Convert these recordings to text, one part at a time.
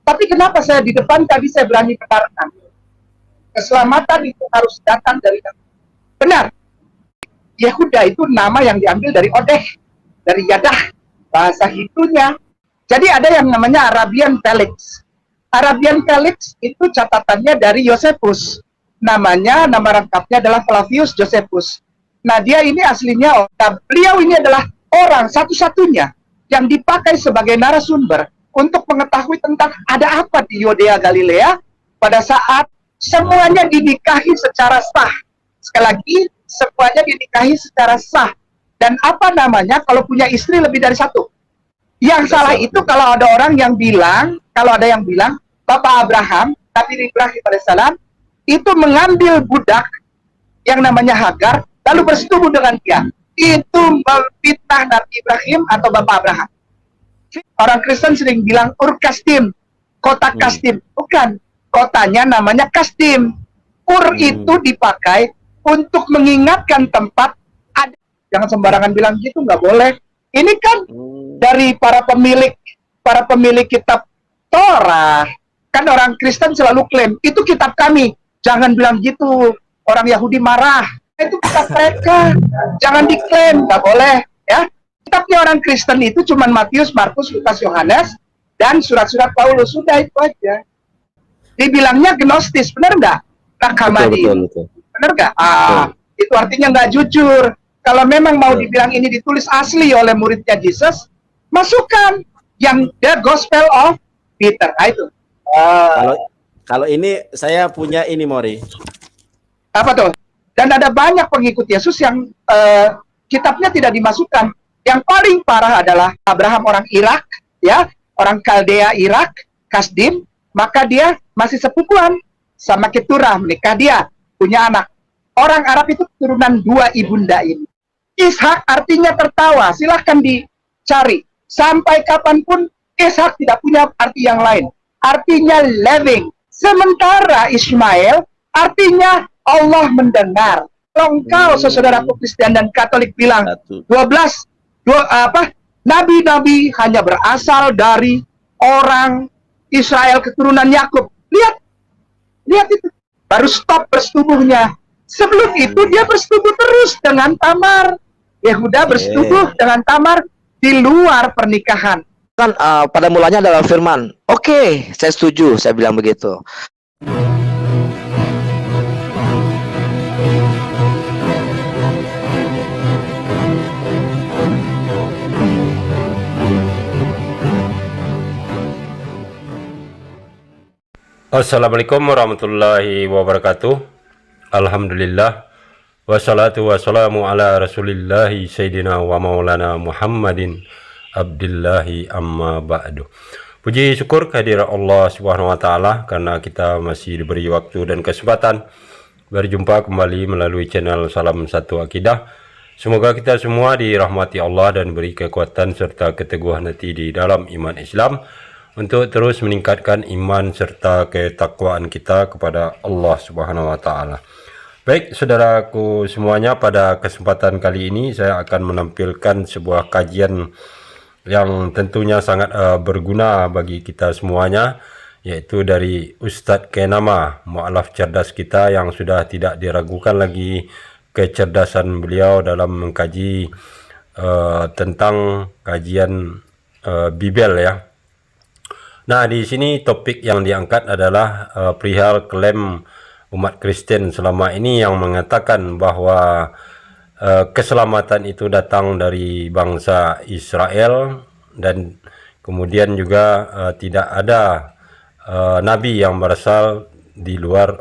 Tapi kenapa saya di depan tadi saya berani benarkan? Keselamatan itu harus datang dari Nabi. Benar. Yehuda itu nama yang diambil dari Odeh, dari Yadah, bahasa Hindunya. Jadi ada yang namanya Arabian Felix. Arabian Felix itu catatannya dari Josephus. Nama lengkapnya adalah Flavius Josephus. Nah, dia ini aslinya, beliau ini adalah orang satu-satunya yang dipakai sebagai narasumber untuk mengetahui tentang ada apa di Yudea Galilea pada saat semuanya dinikahi secara sah. Sekali lagi, semuanya dinikahi secara sah. Dan apa namanya kalau punya istri lebih dari satu? Yang salah itu kalau ada orang yang bilang, Bapak Abraham, Nabi Ibrahim alaihissalam, itu mengambil budak yang namanya Hagar, lalu bersetubuh dengan dia. Itu memfitnah Nabi Ibrahim atau Bapak Abraham. Orang Kristen sering bilang Ur-Kasdim, kota Kasdim. Bukan, kotanya namanya Kasdim. Ur itu dipakai untuk mengingatkan tempat ada. Jangan sembarangan bilang gitu, nggak boleh. Ini kan dari para pemilik kitab Torah. Kan orang Kristen selalu klaim, itu kitab kami. Jangan bilang gitu, orang Yahudi marah. Itu kitab mereka. Jangan diklaim, nggak boleh. Ya, kitabnya orang Kristen itu cuma Matius, Markus, Lukas, Yohanes, dan surat-surat Paulus. Sudah itu aja. Dibilangnya gnostis, benar nggak? Betul. Benar nggak? Itu artinya nggak jujur. Kalau memang mau dibilang ini ditulis asli oleh muridnya Jesus, masukkan yang The Gospel of Peter. Itu. Kalau ini saya punya ini, Mori. Apa tuh? Dan ada banyak pengikut Yesus yang kitabnya tidak dimasukkan. Yang paling parah adalah Abraham orang Irak, ya, orang Kaldea Irak, Kasdim, maka dia masih sepupuan sama Keturah, menikah dia, punya anak. Orang Arab itu keturunan dua ibunda ini. Ishak artinya tertawa, silahkan dicari. Sampai kapanpun Ishak tidak punya arti yang lain. Artinya living. Sementara Ismail artinya Allah mendengar. Kalau engkau, saudaraku Kristen dan Katolik bilang, nabi-nabi hanya berasal dari orang Israel keturunan Yakub. Lihat itu. Baru stop bersetubuhnya. Sebelum itu dia bersetubuh terus dengan Tamar. Yehuda bersetubuh dengan Tamar di luar pernikahan. Kan pada mulanya adalah firman. Oke, saya setuju, saya bilang begitu. Assalamualaikum warahmatullahi wabarakatuh. Alhamdulillah. Wassalatu wassalamu ala rasulillahi sayyidina wa maulana Muhammadin abdillahi amma ba'du. Puji syukur kehadirat Allah subhanahu wa ta'ala karena kita masih diberi waktu dan kesempatan berjumpa kembali melalui channel Salam Satu Akidah. Semoga kita semua dirahmati Allah dan beri kekuatan serta keteguhan hati di dalam iman Islam untuk terus meningkatkan iman serta ketakwaan kita kepada Allah Subhanahu wa taala. Baik, saudaraku semuanya, pada kesempatan kali ini saya akan menampilkan sebuah kajian yang tentunya sangat berguna bagi kita semuanya, yaitu dari Ustadz Kenama, mu'alaf cerdas kita yang sudah tidak diragukan lagi kecerdasan beliau dalam mengkaji tentang kajian Bibel ya. Nah, di sini topik yang diangkat adalah perihal klaim umat Kristen selama ini yang mengatakan bahwa keselamatan itu datang dari bangsa Israel dan kemudian juga tidak ada nabi yang berasal di luar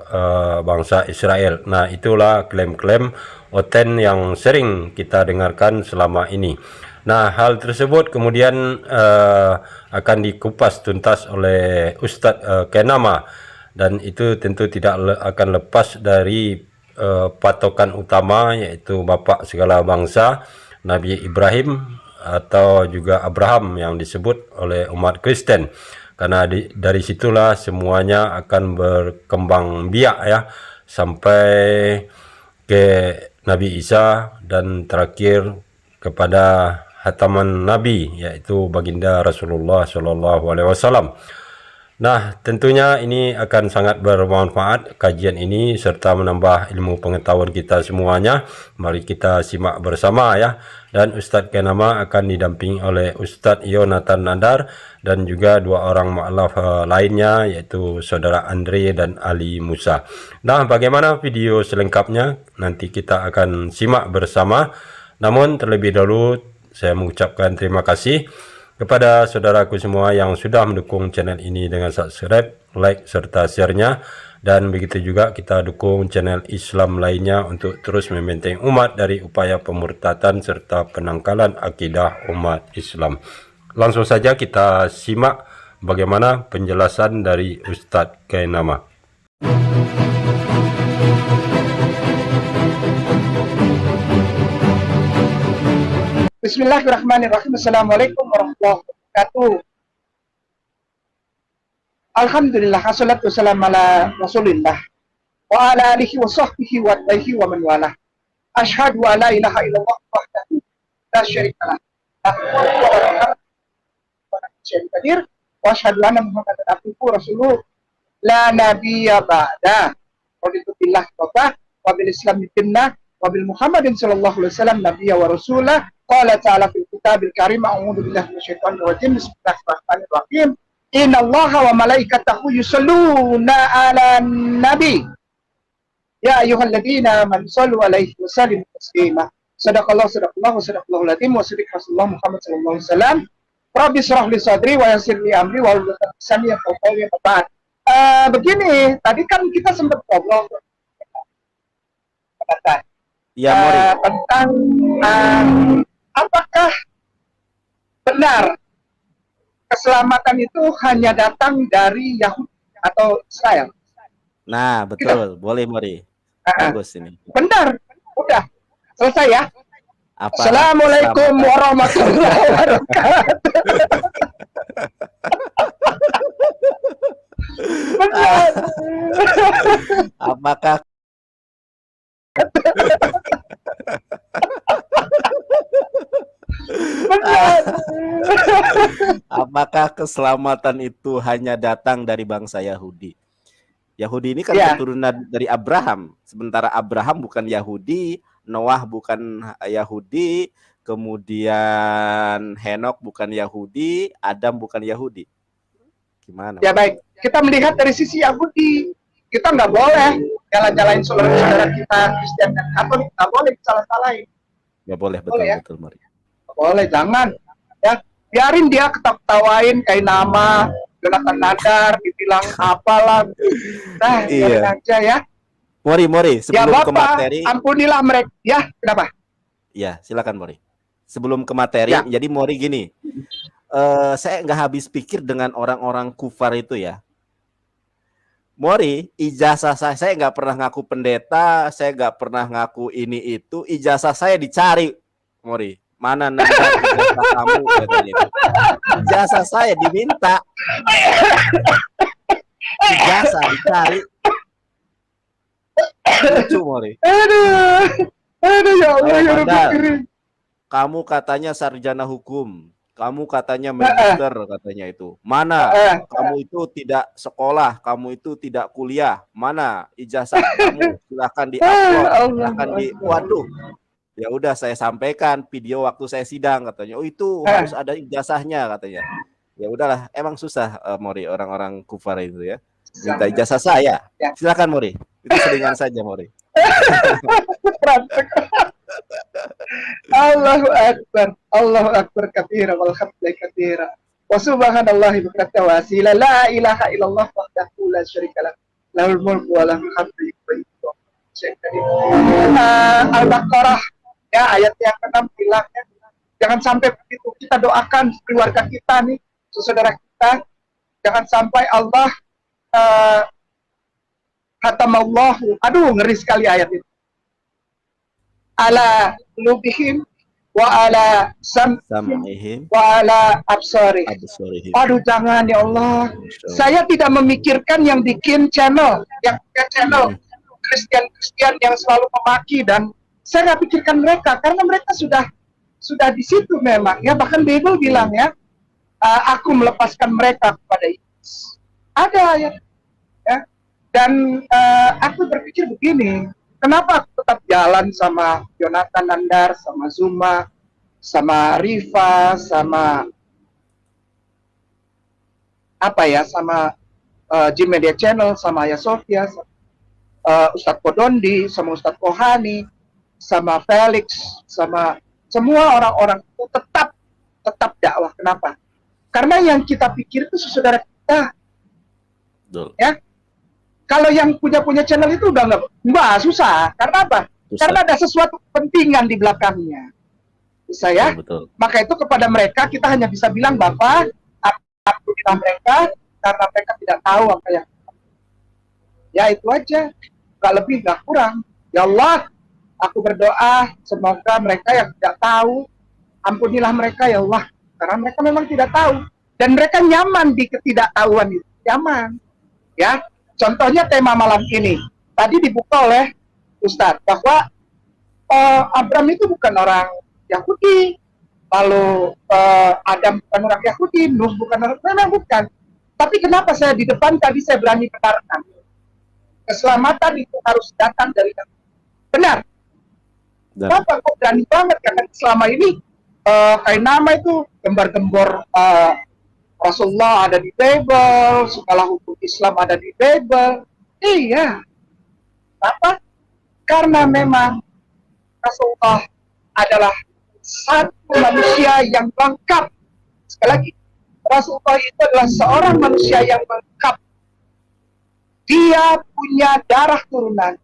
bangsa Israel. Nah, itulah klaim-klaim oten yang sering kita dengarkan selama ini. Nah, hal tersebut kemudian akan dikupas tuntas oleh Ustadz Kenama, dan itu tentu tidak akan lepas dari patokan utama, yaitu Bapak segala bangsa Nabi Ibrahim atau juga Abraham yang disebut oleh umat Kristen. Karena dari situlah semuanya akan berkembang biak ya, sampai ke Nabi Isa dan terakhir kepada hataman Nabi, yaitu baginda Rasulullah SAW. Nah, tentunya ini akan sangat bermanfaat kajian ini serta menambah ilmu pengetahuan kita semuanya. Mari kita simak bersama ya. Dan Ustadz Kenama akan didampingi oleh Ustadz Yonatan Nandar dan juga dua orang mu'alaf lainnya yaitu Saudara Andre dan Ali Musa. Nah, bagaimana video selengkapnya? Nanti kita akan simak bersama. Namun terlebih dahulu saya mengucapkan terima kasih kepada saudaraku semua yang sudah mendukung channel ini dengan subscribe, like, serta share-nya. Dan begitu juga kita dukung channel Islam lainnya untuk terus membentengi umat dari upaya pemurtatan serta penangkalan akidah umat Islam. Langsung saja kita simak bagaimana penjelasan dari Ustadz Kenama. Bismillahirrahmanirrahim. Assalamualaikum warahmatullahi wabarakatuh. Alhamdulillah, assalatu wassalamu ala rasulillah wa ala alihi wa sahbihi wa tabihi wa man walah. Asyhadu an la ilaha illallah wahdahu la syarika lah. Wa asyhadu anna Muhammadan abduhu wa rasuluh la nabiyya ba'da. Raditu billah wa bil islam dinnah wa bil Muhammadin sallallahu alaihi wasallam nabiyya wa rasulah. Qala ta'ala fil kitabil karim, a'udzu billahi minasyaitonir rajim, bismillahirrahmanirrahim. Innallaha wa malaikatahu yusholluna 'alan nabi. Ya ayyuhalladzina amanu shallu 'alaihi wa sallimu taslima. Sadaqallahu sadaqallahul azim wa sadaqa Rasulullah Muhammad sallallahu alaihi wasallam. Rabbi shrah li sadri wa yassir li amri wa hlul 'uqdatam min lisani yafqahu qawli. Begini, tadi kan kita sempat ngobrol Ya, Mori. tentang apakah benar keselamatan itu hanya datang dari Yahudi atau Israel? Nah, betul. Boleh, Mori. Bagus ini. Benar. Udah. Selesai ya. Apa? Assalamualaikum warahmatullahi wabarakatuh. Benar. Apakah Benar. apakah keselamatan itu hanya datang dari bangsa Yahudi? Yahudi ini kan Ya. keturunan dari Abraham. Sementara Abraham bukan Yahudi, Noah bukan Yahudi, kemudian Henok bukan Yahudi, Adam bukan Yahudi. Gimana? Ya baik, kita melihat dari sisi Yahudi. Kita nggak boleh jalan-jalain saudara kita Kristen dan Katolik, nggak boleh salah-salahin. Nggak boleh, betul, Boleh ya? betul, Mori. Nggak boleh, jangan. Ya, biarin dia ketawain kayak nama Jonathan Nadar, dibilang apalah. Nah, biarin Iya. aja ya. Mori, Ya sebelum ke Bapak, materi, ampunilah mereka. Ya, kenapa? ya silakan Mori. Sebelum ke materi, Ya. jadi Mori gini, saya nggak habis pikir dengan orang-orang kufar itu ya. Mori, ijazah saya nggak pernah ngaku pendeta, saya nggak pernah ngaku ini itu, ijazah saya dicari, Mori. Mana nanda ijazah kamu? Katanya itu. Ijazah saya diminta, ijazah dicari. Lucu, Mori. Aduh, ya Allah, ya Nanda, Rabbi. kamu katanya sarjana hukum, kamu katanya magister, katanya itu. Mana? Kamu itu tidak sekolah, kamu itu tidak kuliah. Mana ijazah kamu? Silahkan di-upload, silahkan di. Waduh. Ya udah saya sampaikan video waktu saya sidang katanya. Oh itu harus ada ijazahnya katanya. Ya udahlah, emang susah Mori, orang-orang kufar itu ya. Minta ijazah saya. Silakan Mori. Itu selingan saja Mori. Allahu akbar kabira walhamdulillahi katsira. Wa subhanallahi bukratan wa asila. La ilaha illallah wahdahu la syarikalah. Lahul mulku wa lahul hamdu. Al-Baqarah ya ayat yang ke-6 bilang ya, jangan sampai begitu kita doakan keluarga kita nih, saudara kita, jangan sampai Allah khatamallahu, aduh ngeri sekali ayat itu, ala lubihim wa ala Sam'ihim wa ala absari. absarihim. Aduh jangan ya Allah, saya tidak memikirkan yang bikin channel, yang bikin channel Kristen yang selalu memaki, dan saya nggak pikirkan mereka karena mereka sudah di situ memang ya, bahkan Bible bilang ya, aku melepaskan mereka kepada iblis. Ada ya. Dan aku berpikir begini, kenapa aku tetap jalan sama Jonathan Nandar, sama Zuma, sama Rifa, sama sama Jim Media Channel, sama Ayah Sofia, sama, Ustadz Podondi, sama Ustadz Kohani, sama Felix, sama semua orang-orang itu tetap dakwah. Kenapa? Karena yang kita pikir itu saudara kita. Betul. Ya, kalau yang punya channel itu udah nggak susah. Karena apa? Susah. Karena ada sesuatu kepentingan di belakangnya. Bisa ya? Betul. Maka itu kepada mereka kita hanya bisa bilang, Bapak, ampunilah mereka karena mereka tidak tahu apa yang. Ya itu aja. Nggak lebih, nggak kurang. Ya Allah, aku berdoa semoga mereka yang tidak tahu, ampunilah mereka ya Allah. Karena mereka memang tidak tahu. Dan mereka nyaman di ketidaktahuan itu. Nyaman. Ya, contohnya tema malam ini. Tadi dibuka oleh Ustadz bahwa Abraham itu bukan orang Yahudi, lalu Adam bukan orang Yahudi, Nuh bukan orang, memang bukan. Tapi kenapa saya di depan tadi saya berani benarkan? Keselamatan itu harus datang dari Nabi. Benar. Kenapa kok berani banget? Karena selama ini kayak nama itu gembar-gembor Rasulullah ada di Bible, segala hukum Islam ada di Bible. Iya. Apa? Karena memang Rasulullah adalah satu manusia yang lengkap. Sekali lagi, Rasulullah itu adalah seorang manusia yang lengkap. Dia punya darah turunan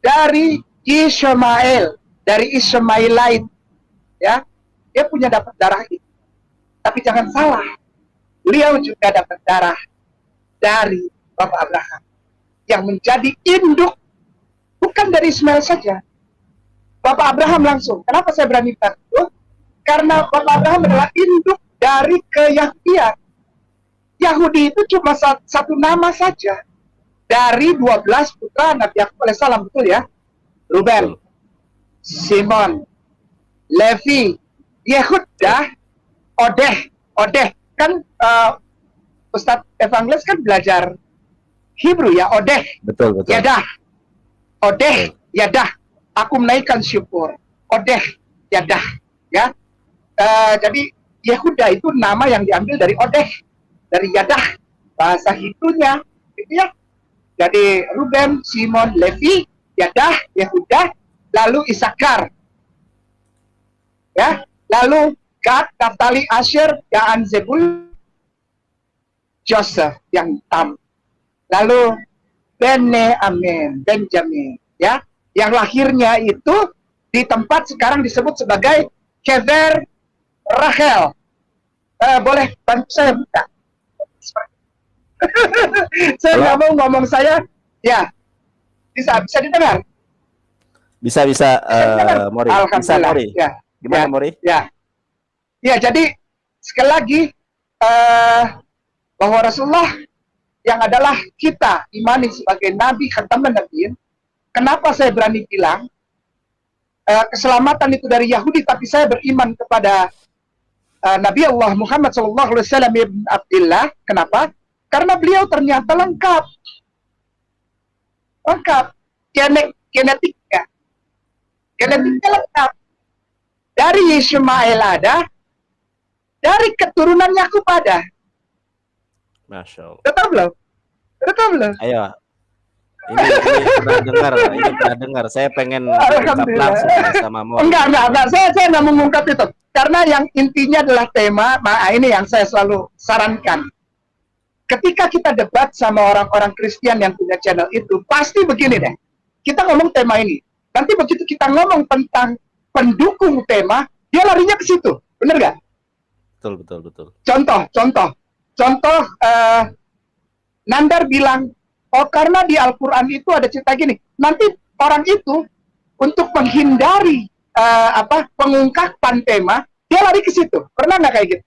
dari Ismail, dari Ismailite. Ya, dia punya dapat darah itu. Tapi jangan salah, beliau juga dapat darah dari Bapak Abraham yang menjadi induk bukan dari Ismail saja. Bapak Abraham langsung. Kenapa saya berani bilang itu? Karena Bapak Abraham adalah induk dari keyahudian. Yahudi itu cuma satu nama saja dari 12 putra Nabi Yakub alaihissalam, betul ya? Ruben, Simon, Levi, Yehuda, Odeh kan Ustadz Evangelis kan belajar Hebrew ya, Odeh, Betul. Yadah, Odeh, Yadah, aku menaikkan syukur, Odeh, Yadah, ya. Jadi Yehuda itu nama yang diambil dari Odeh, dari Yadah, bahasa Hibrunya, gitu ya. Jadi Ruben, Simon, Levi, Yadah, Yehuda, lalu Isakar, ya. Lalu Gad, Naftali, Asher, Daan, Zebul, Joseph yang Tam. Lalu Benjamin, ya, yang lahirnya itu di tempat sekarang disebut sebagai Kever Rachel. Boleh bantu saya buka? Saya nggak mau ngomong saya, ya, bisa didengar. Bisa Mori. Bisa Mori. Ya. Gimana Mori? Ya, jadi sekali lagi bahwa Rasulullah yang adalah kita imani sebagai Nabi khataman Nabiin. Kenapa saya berani bilang keselamatan itu dari Yahudi, tapi saya beriman kepada Nabi Allah Muhammad SAW ibn Abdillah. Kenapa? Karena beliau ternyata lengkap genetiknya lengkap. Dari Ismail ada, dari keturunan Yakub ada. Masya Allah. Betul belum? Ayo. Ini pernah dengar. Saya pengen ungkap langsung sama Mori. Enggak. Saya nggak mengungkap itu. Karena yang intinya adalah tema. Ini yang saya selalu sarankan. Ketika kita debat sama orang-orang Kristen yang punya channel itu, pasti begini deh. Kita ngomong tema ini. Nanti begitu kita ngomong tentang pendukung tema, dia larinya ke situ. Bener nggak? Betul. Contoh, Nandar bilang, oh karena di Al-Quran itu ada cerita gini. Nanti orang itu untuk menghindari pengungkapan tema, dia lari ke situ. Pernah nggak kayak gitu?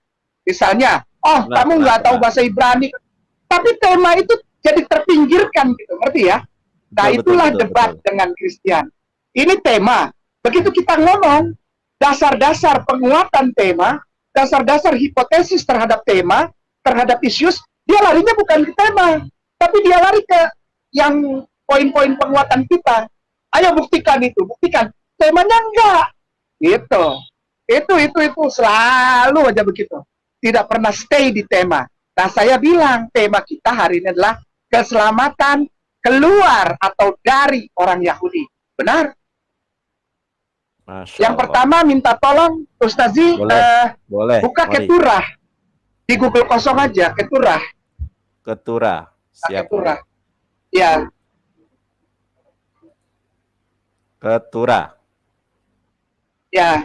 Misalnya, kamu nggak tahu bahasa Ibrani, tapi tema itu jadi terpinggirkan gitu, ngerti ya? Nah, itulah debat dengan Kristen. Ini tema. Begitu kita ngomong dasar-dasar penguatan tema, dasar-dasar hipotesis terhadap tema, terhadap isu, Dia larinya bukan ke tema, tapi dia lari ke yang poin-poin penguatan kita. Ayo buktikan itu, buktikan. Temanya enggak. Gitu. Itu selalu aja begitu. Tidak pernah stay di tema. Nah, saya bilang tema kita hari ini adalah keselamatan keluar atau dari orang Yahudi. Benar? Masya Yang Allah. pertama minta tolong Ustazi Boleh. buka Mari. Keturah. Di Google kosong aja, Keturah. Keturah. Siap. Keturah. Mari. Ya, Keturah. ya.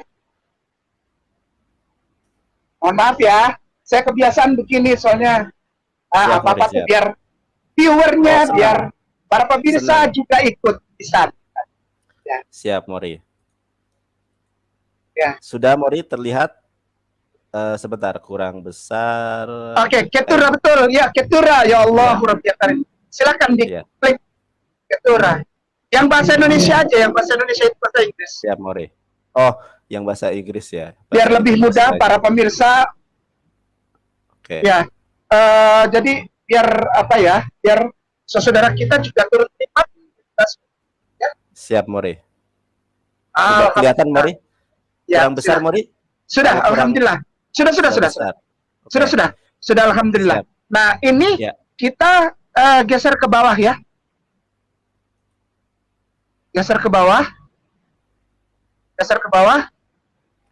Mohon maaf ya, saya kebiasaan begini soalnya Siap, apa-apa Mari, tuh siap. biar viewernya, Oh, senang. biar para pemirsa Senang. juga ikut bisa. Siap, Mori. Ya. Sudah, Mori, terlihat sebentar kurang besar. Oke, Keturah betul. Ya, Keturah. Ya Allah, Rabbi Karim. Silakan Iya. diklik Keturah. Yang bahasa Indonesia aja, yang bahasa Indonesia itu bahasa Inggris. Siap, Mori. Oh, yang bahasa Inggris ya. Biar Bahasa lebih Inggris mudah saja. para pemirsa. Oke. Ya, jadi biar apa ya? Biar saudara kita juga turut nikmat. Siap, Mori. Sudah kelihatan, Mori? Ya, Kurang besar, sudah. Mori? Sudah, Kurang- alhamdulillah. Sudah. besar. Oke. Sudah, alhamdulillah. Siap. Nah, ini Ya. kita geser ke bawah ya. Geser ke bawah.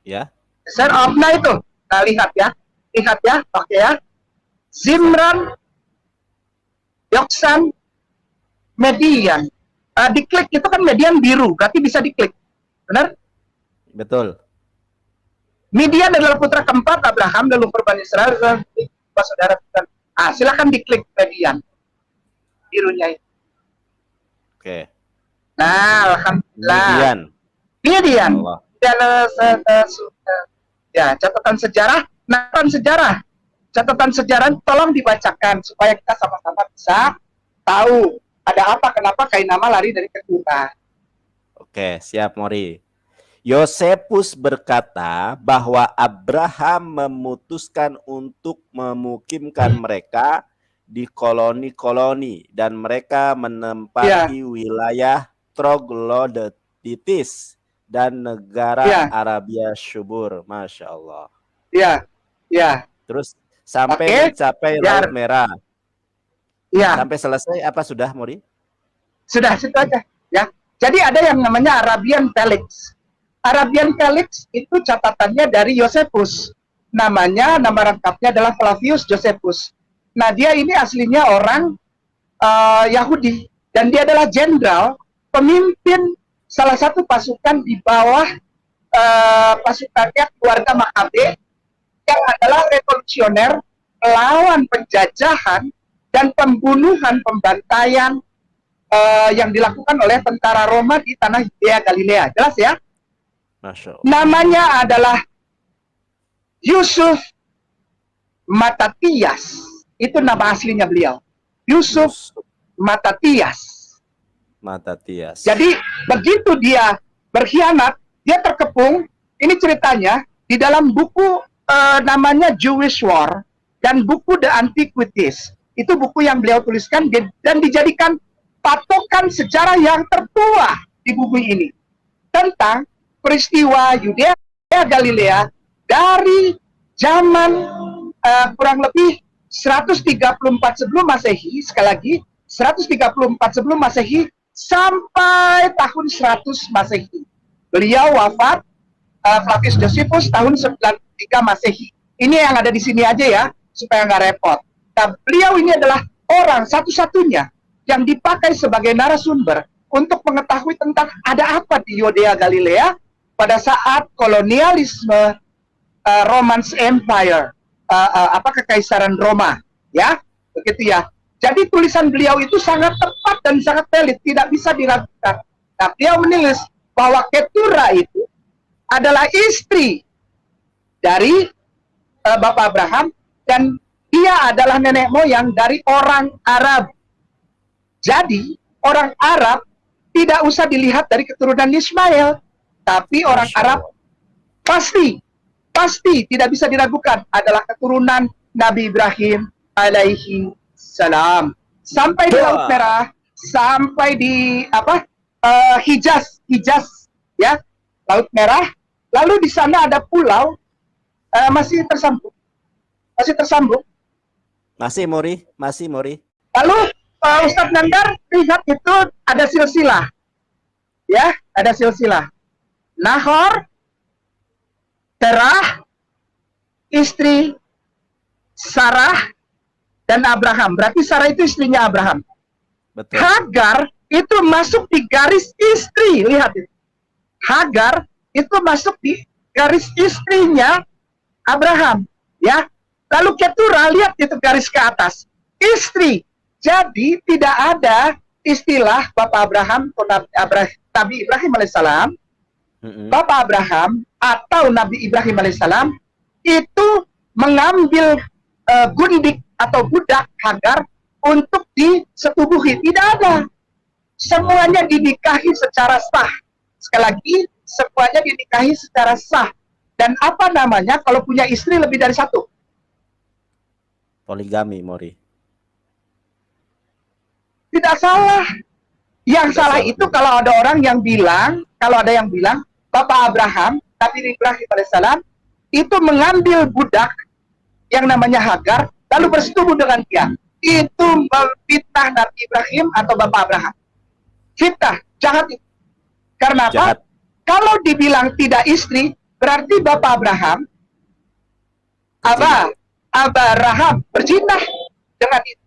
Ya. Geser. Oh, nah itu. Nah, lihat ya. Oke ya. Zimran, Yoksan, Median. Diklik itu kan Median biru, berarti bisa diklik. Benar? Betul. Midian adalah putra keempat Abraham, lalu korban Israel, dan saudara kita. Silakan diklik Midian. Birunya itu. Oke. Nah, alhamdulillah. Kemudian. Midian. Allah. Ya, catatan sejarah. Catatan sejarah tolong dibacakan supaya kita sama-sama bisa tahu ada apa, kenapa Kainama lari dari Keturah. Oke, siap, Mori. Yosefus berkata bahwa Abraham memutuskan untuk memukimkan mereka di koloni-koloni dan mereka menempati wilayah Troglodytis dan negara Arabia Subur. Masya Allah. Ya. Terus sampai mencapai Laut Merah. Ya. Sampai selesai apa sudah, Mori? Sudah, situ aja. Ya. Jadi ada yang namanya Arabian Felix. Arabian Felix itu catatannya dari Yosefus. Nama lengkapnya adalah Flavius Josephus. Nah, dia ini aslinya orang Yahudi. Dan dia adalah jenderal, pemimpin salah satu pasukan di bawah pasukannya keluarga Makabe, yang adalah revolusioner, melawan penjajahan dan pembunuhan, pembantaian yang dilakukan oleh tentara Roma di tanah Yudea Galilea. Jelas ya? Masya Allah. Namanya adalah Yusuf Matatias. Itu nama aslinya beliau. Yusuf Matatias. Jadi begitu dia berkhianat, dia terkepung. Ini ceritanya di dalam buku namanya Jewish War dan buku The Antiquities. Itu buku yang beliau tuliskan dan dijadikan patokan sejarah yang tertua di buku ini tentang peristiwa Yudea Galilea dari zaman kurang lebih 134 sebelum Masehi, sekali lagi 134 sebelum Masehi sampai tahun 100 Masehi. Beliau wafat Flavius Josephus tahun 93 Masehi. Ini yang ada di sini aja ya, supaya nggak repot. Nah, beliau ini adalah orang satu-satunya yang dipakai sebagai narasumber untuk mengetahui tentang ada apa di Yudea Galilea pada saat kolonialisme Roman Empire, kekaisaran Roma, ya, begitu ya. Jadi tulisan beliau itu sangat tepat dan sangat valid, tidak bisa diragukan. Nah, beliau menulis bahwa Keturah itu adalah istri dari Bapak Abraham dan dia adalah nenek moyang dari orang Arab. Jadi orang Arab tidak usah dilihat dari keturunan Ismail, tapi orang Arab pasti tidak bisa diragukan adalah keturunan Nabi Ibrahim, alaihi salam. Sampai di Laut Merah, sampai di Hijaz ya, Laut Merah. Lalu di sana ada pulau masih tersambung. Masih Mori. Lalu Ustadz Nandar lihat itu ada silsilah. Ya, ada silsilah. Nahor, Terah, istri Sarah dan Abraham. Berarti Sarah itu istrinya Abraham. Betul. Hagar itu masuk di garis istri. Lihat itu. Hagar itu masuk di garis istrinya Abraham. Ya. Lalu Keturah, lihat itu garis ke atas. Istri. Jadi tidak ada istilah Bapak Abraham atau Nabi Ibrahim alaihissalam, Bapak Abraham atau Nabi Ibrahim alaihissalam itu mengambil gundik atau budak Hagar untuk disetubuhi. Tidak ada. Semuanya dinikahi secara sah. Sekali lagi, semuanya dinikahi secara sah. Dan apa namanya kalau punya istri lebih dari satu? Poligami, Mori. Tidak salah. Yang salah itu kalau ada orang yang bilang, Bapak Abraham, Nabi Ibrahim alaihissalam itu mengambil budak yang namanya Hagar, lalu bersetubuh dengan dia. Itu memfitnah Nabi Ibrahim atau Bapak Abraham. Fitnah, jahat itu. Karena apa? Kalau dibilang tidak istri, berarti Bapak Abraham, Abraham berzina dengan itu.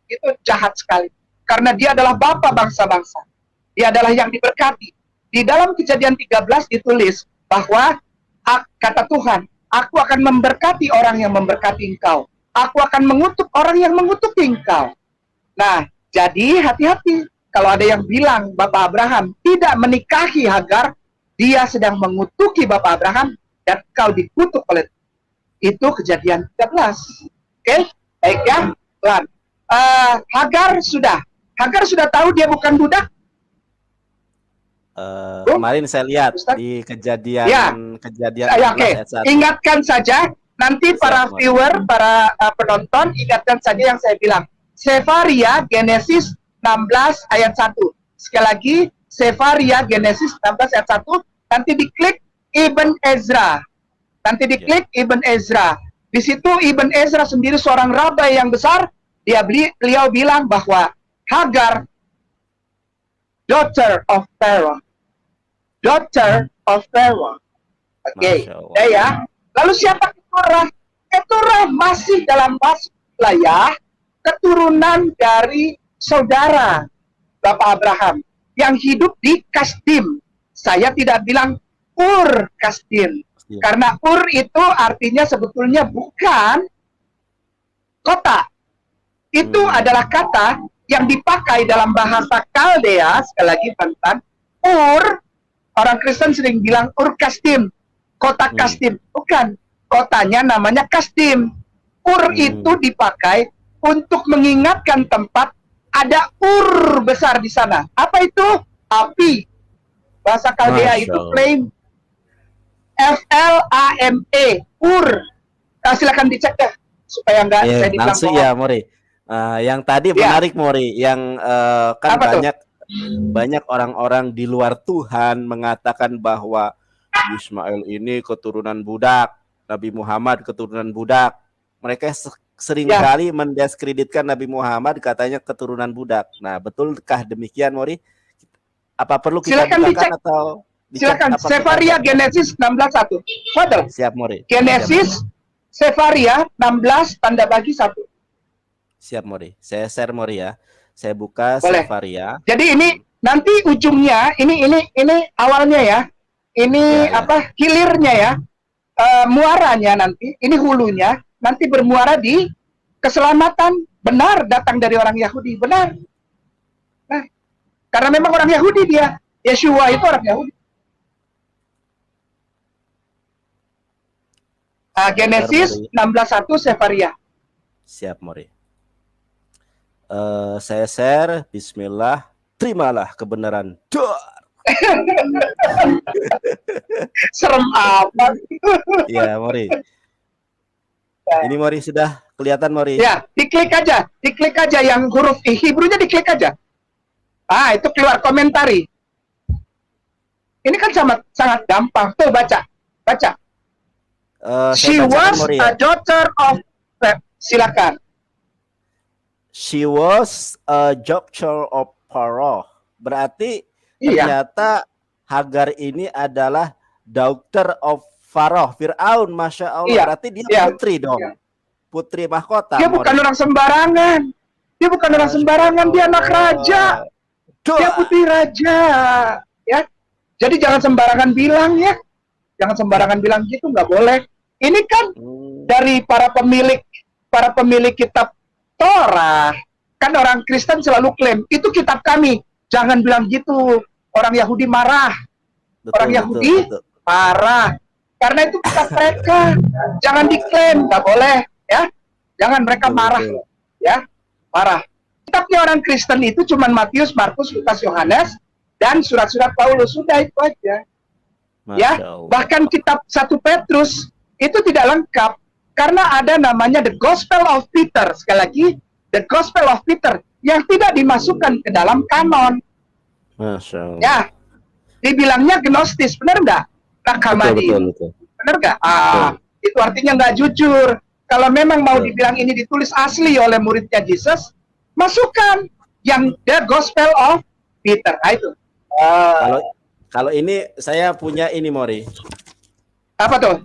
Itu jahat sekali. Karena dia adalah Bapak bangsa-bangsa. Dia adalah yang diberkati. Di dalam Kejadian 13 ditulis bahwa kata Tuhan, aku akan memberkati orang yang memberkati engkau. Aku akan mengutuk orang yang mengutuki engkau. Nah, jadi hati-hati. Kalau ada yang bilang Bapak Abraham tidak menikahi Hagar, dia sedang mengutuki Bapak Abraham dan kau dikutuk oleh itu. Kejadian 13. Oke? Baik ya? Tuhan. Hagar sudah tahu dia bukan budak. Kemarin saya lihat Ustaz, di kejadian Oke. Ingatkan saja nanti para viewer, para penonton, ingatkan saja yang saya bilang. Sefaria Genesis 16 ayat 1. Sekali lagi, Sefaria Genesis 16 ayat 1. Nanti diklik Ibn Ezra. Ibn Ezra. Di situ Ibn Ezra sendiri seorang rabai yang besar. Beliau bilang bahwa Hagar, daughter of Pharaoh. Oke. Ya. Lalu siapa Keturah? Keturah masih dalam wilayah keturunan dari saudara Bapak Abraham yang hidup di Kasdim. Saya tidak bilang Ur Kasdim. Karena Ur itu artinya sebetulnya bukan kota. Itu adalah kata yang dipakai dalam bahasa Kaldea. Sekali lagi teman-teman, Ur, orang Kristen sering bilang Ur Kasdim, kota Kasdim. Bukan, kotanya namanya Kasdim. Ur itu dipakai untuk mengingatkan tempat ada Ur besar di sana. Apa itu? Api. Bahasa Kaldea itu flame. Flame, Ur. Silakan dicek deh supaya enggak saya dibilang langsung ya, Mori. Yang tadi menarik, Mori, yang kan banyak orang-orang di luar Tuhan mengatakan bahwa Ismail ini keturunan budak, Nabi Muhammad keturunan budak. Mereka seringkali mendiskreditkan Nabi Muhammad, katanya keturunan budak. Nah, betulkah demikian, Mori? Apa perlu kita bukakan atau silakan Sefaria Genesis 16:1. Fadal. Siap, Mori. Genesis Sefaria 16 tanda bagi 1. Siap, Mori. Saya share, Mori, ya. Saya buka Boleh. Sefaria. Jadi ini nanti ujungnya ini awalnya ya. Ini hilirnya ya. Muaranya nanti, ini hulunya nanti bermuara di keselamatan. Benar datang dari orang Yahudi, benar. Nah, karena memang orang Yahudi dia. Yeshua itu orang Yahudi. Genesis 16:1 Sefaria. Siap, Mori. Saya share. Bismillah. Terimalah kebenaran. Serem apa? Iya, Mori. Ini, Mori, sudah Kelihatan Mori? Ya, diklik aja yang huruf Hebrew-nya diklik aja. Ah, itu keluar komentari. Ini kan sangat gampang. Tuh baca. She Saya bacakan was Mori a ya. daughter of silakan. She was a daughter of Pharaoh. Berarti Iya. ternyata Hagar ini adalah daughter of Pharaoh, Fir'aun, Masya Allah. Iya. Berarti dia Iya. putri dong. Iya. Putri mahkota. Dia bukan orang sembarangan. Dia anak raja. Dia putri raja. Ya. Jadi jangan sembarangan bilang ya. Jangan sembarangan bilang gitu, nggak boleh. Ini kan dari para pemilik kitab Torah. Kan orang Kristen selalu klaim, itu kitab kami. Jangan bilang gitu. Orang Yahudi marah. Orang Yahudi marah. Karena itu kitab mereka. Jangan diklaim, nggak boleh. Ya, jangan mereka marah. Ya, marah. Kitabnya orang Kristen itu cuma Matius, Markus, Lukas, Yohanes, dan surat-surat Paulus. Sudah itu aja. Ya, bahkan kitab 1 Petrus itu tidak lengkap karena ada namanya The Gospel of Peter. Sekali lagi, The Gospel of Peter yang tidak dimasukkan ke dalam kanon. Masya Allah. Ya, dibilangnya gnostis, benar nggak? Nakamadi, benar nggak? Itu artinya nggak jujur. Kalau memang mau dibilang ini ditulis asli oleh muridnya Jesus, masukkan yang The Gospel of Peter. Itu. Kalau ini saya punya ini Mori. Apa tuh?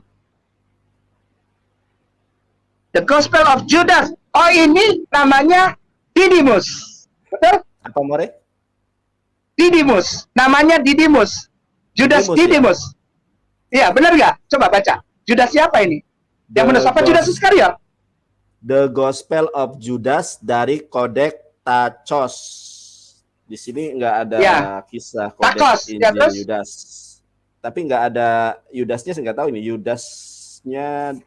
The Gospel of Judas. Oh, ini namanya Didymus. Betul? Apa Mori? Didymus. Namanya Didymus. Judas Didymus. Iya, benar nggak? Coba baca. Judas siapa ini? Yang benar apa? Judas Iskariot. The Gospel of Judas dari Kodeks Tachos. Di sini nggak ada kisah Kodeks Injil Yudas. Tapi nggak ada Yudasnya, saya nggak tahu ini.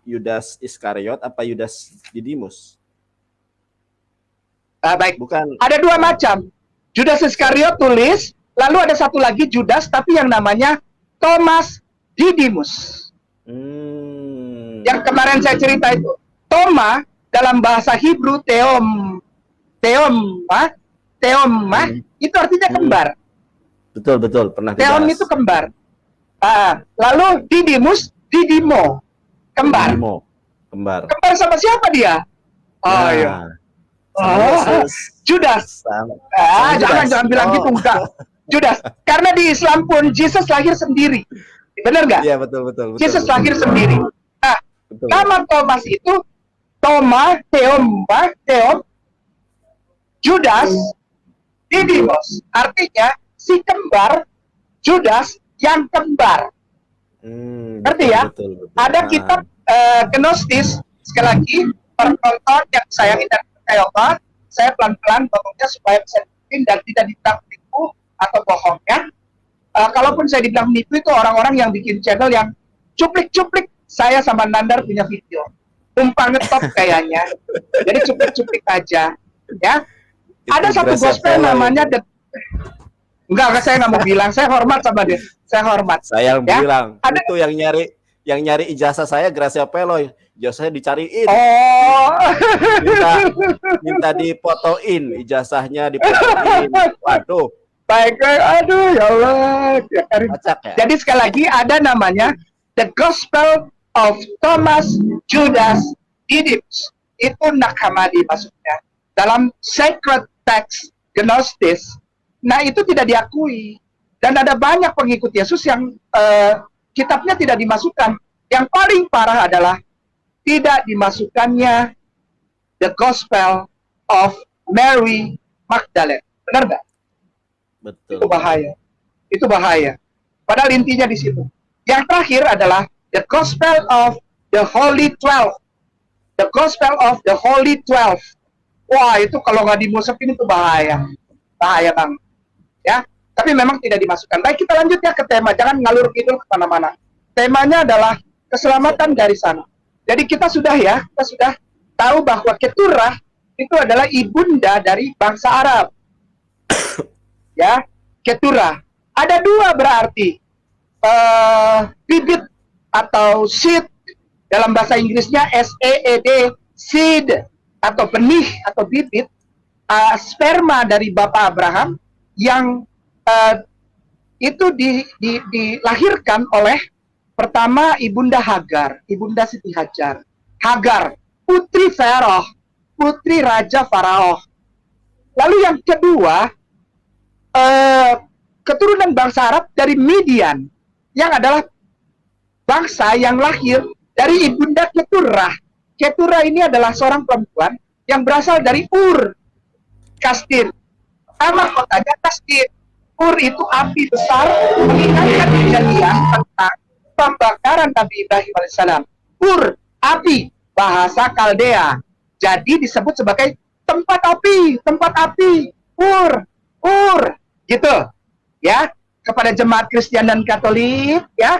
Judas Iskariot apa Judas Didymus? Baik. Bukan. Ada dua macam. Judas Iskariot tulis, lalu ada satu lagi Judas, tapi yang namanya Thomas Didymus. Yang kemarin saya cerita itu. Thomas dalam bahasa Hebrew Theom, itu artinya kembar. Betul pernah Theon dibahas. itu kembar. Lalu Didymus, Didymo, kembar. Kembar. Kembar sama siapa dia? Oh iya. Judas. Jangan bilang gitu, enggak. Judas. Karena di Islam pun Jesus lahir sendiri. Benar nggak? Iya betul. Jesus lahir sendiri. Nah, nama Thomas itu Thomas, Theom, Judas, Didymus. Artinya si kembar Judas yang kembar. Ngerti ya? Betul. Ada kitab gnostis, sekali lagi penonton yang saya tidak percaya Allah, saya pelan-pelan ngomongnya supaya bisa dibikin dan tidak dibilang penipu atau bohong ya. Kalaupun saya dibilang penipu itu orang-orang yang bikin channel yang cuplik-cuplik. Saya sama Nandar punya video tumpang ngetop kayaknya, jadi cuplik-cuplik aja ya. Ada satu gospel namanya Enggak, saya nggak mau bilang. Saya hormat sama dia. Saya hormat. Saya yang ya? bilang. Ada Itu yang nyari ijazah saya Gracia Peloy. Ijazahnya dicariin. Oh. Minta dipotoin ijazahnya dipotoin. Waduh. Baik, aduh ya Allah. Acak ya. Jadi sekali lagi ada namanya The Gospel of Thomas Judas Didymus. Itu Nakamadi maksudnya. Dalam sacred text Gnostis. Nah, itu tidak diakui. Dan ada banyak pengikut Yesus yang kitabnya tidak dimasukkan. Yang paling parah adalah tidak dimasukkannya The Gospel of Mary Magdalene. Benar nggak? Betul. Itu bahaya. Itu bahaya. Padahal intinya di situ. Yang terakhir adalah The Gospel of the Holy 12. The Gospel of the Holy 12. Wah, itu kalau nggak dimasukin itu bahaya. Bahaya banget. Ya, tapi memang tidak dimasukkan. Baik, kita lanjut ya ke tema. Jangan ngalur ngidul kemana-mana. Temanya adalah keselamatan dari sana. Jadi kita sudah tahu bahwa Keturah itu adalah ibunda dari bangsa Arab. Ya, Keturah. Ada dua berarti. Bibit atau seed dalam bahasa Inggrisnya SEED, seed atau benih atau bibit sperma dari Bapak Abraham yang itu dilahirkan oleh pertama Ibunda Hagar, Ibunda Siti Hajar. Hagar, putri Pharaoh, putri Raja Farao. Lalu yang kedua, keturunan bangsa Arab dari Midian, yang adalah bangsa yang lahir dari Ibunda Keturah. Keturah ini adalah seorang perempuan yang berasal dari Ur Kasdim. Nama kotanya Kasdim. Ur itu api besar, mengingatkan kejadian tentang pembakaran Nabi Ibrahim alaihissalam. Ur, api, bahasa Kaldea. Jadi disebut sebagai tempat api, Ur, gitu. Ya, kepada jemaat Kristen dan Katolik, ya.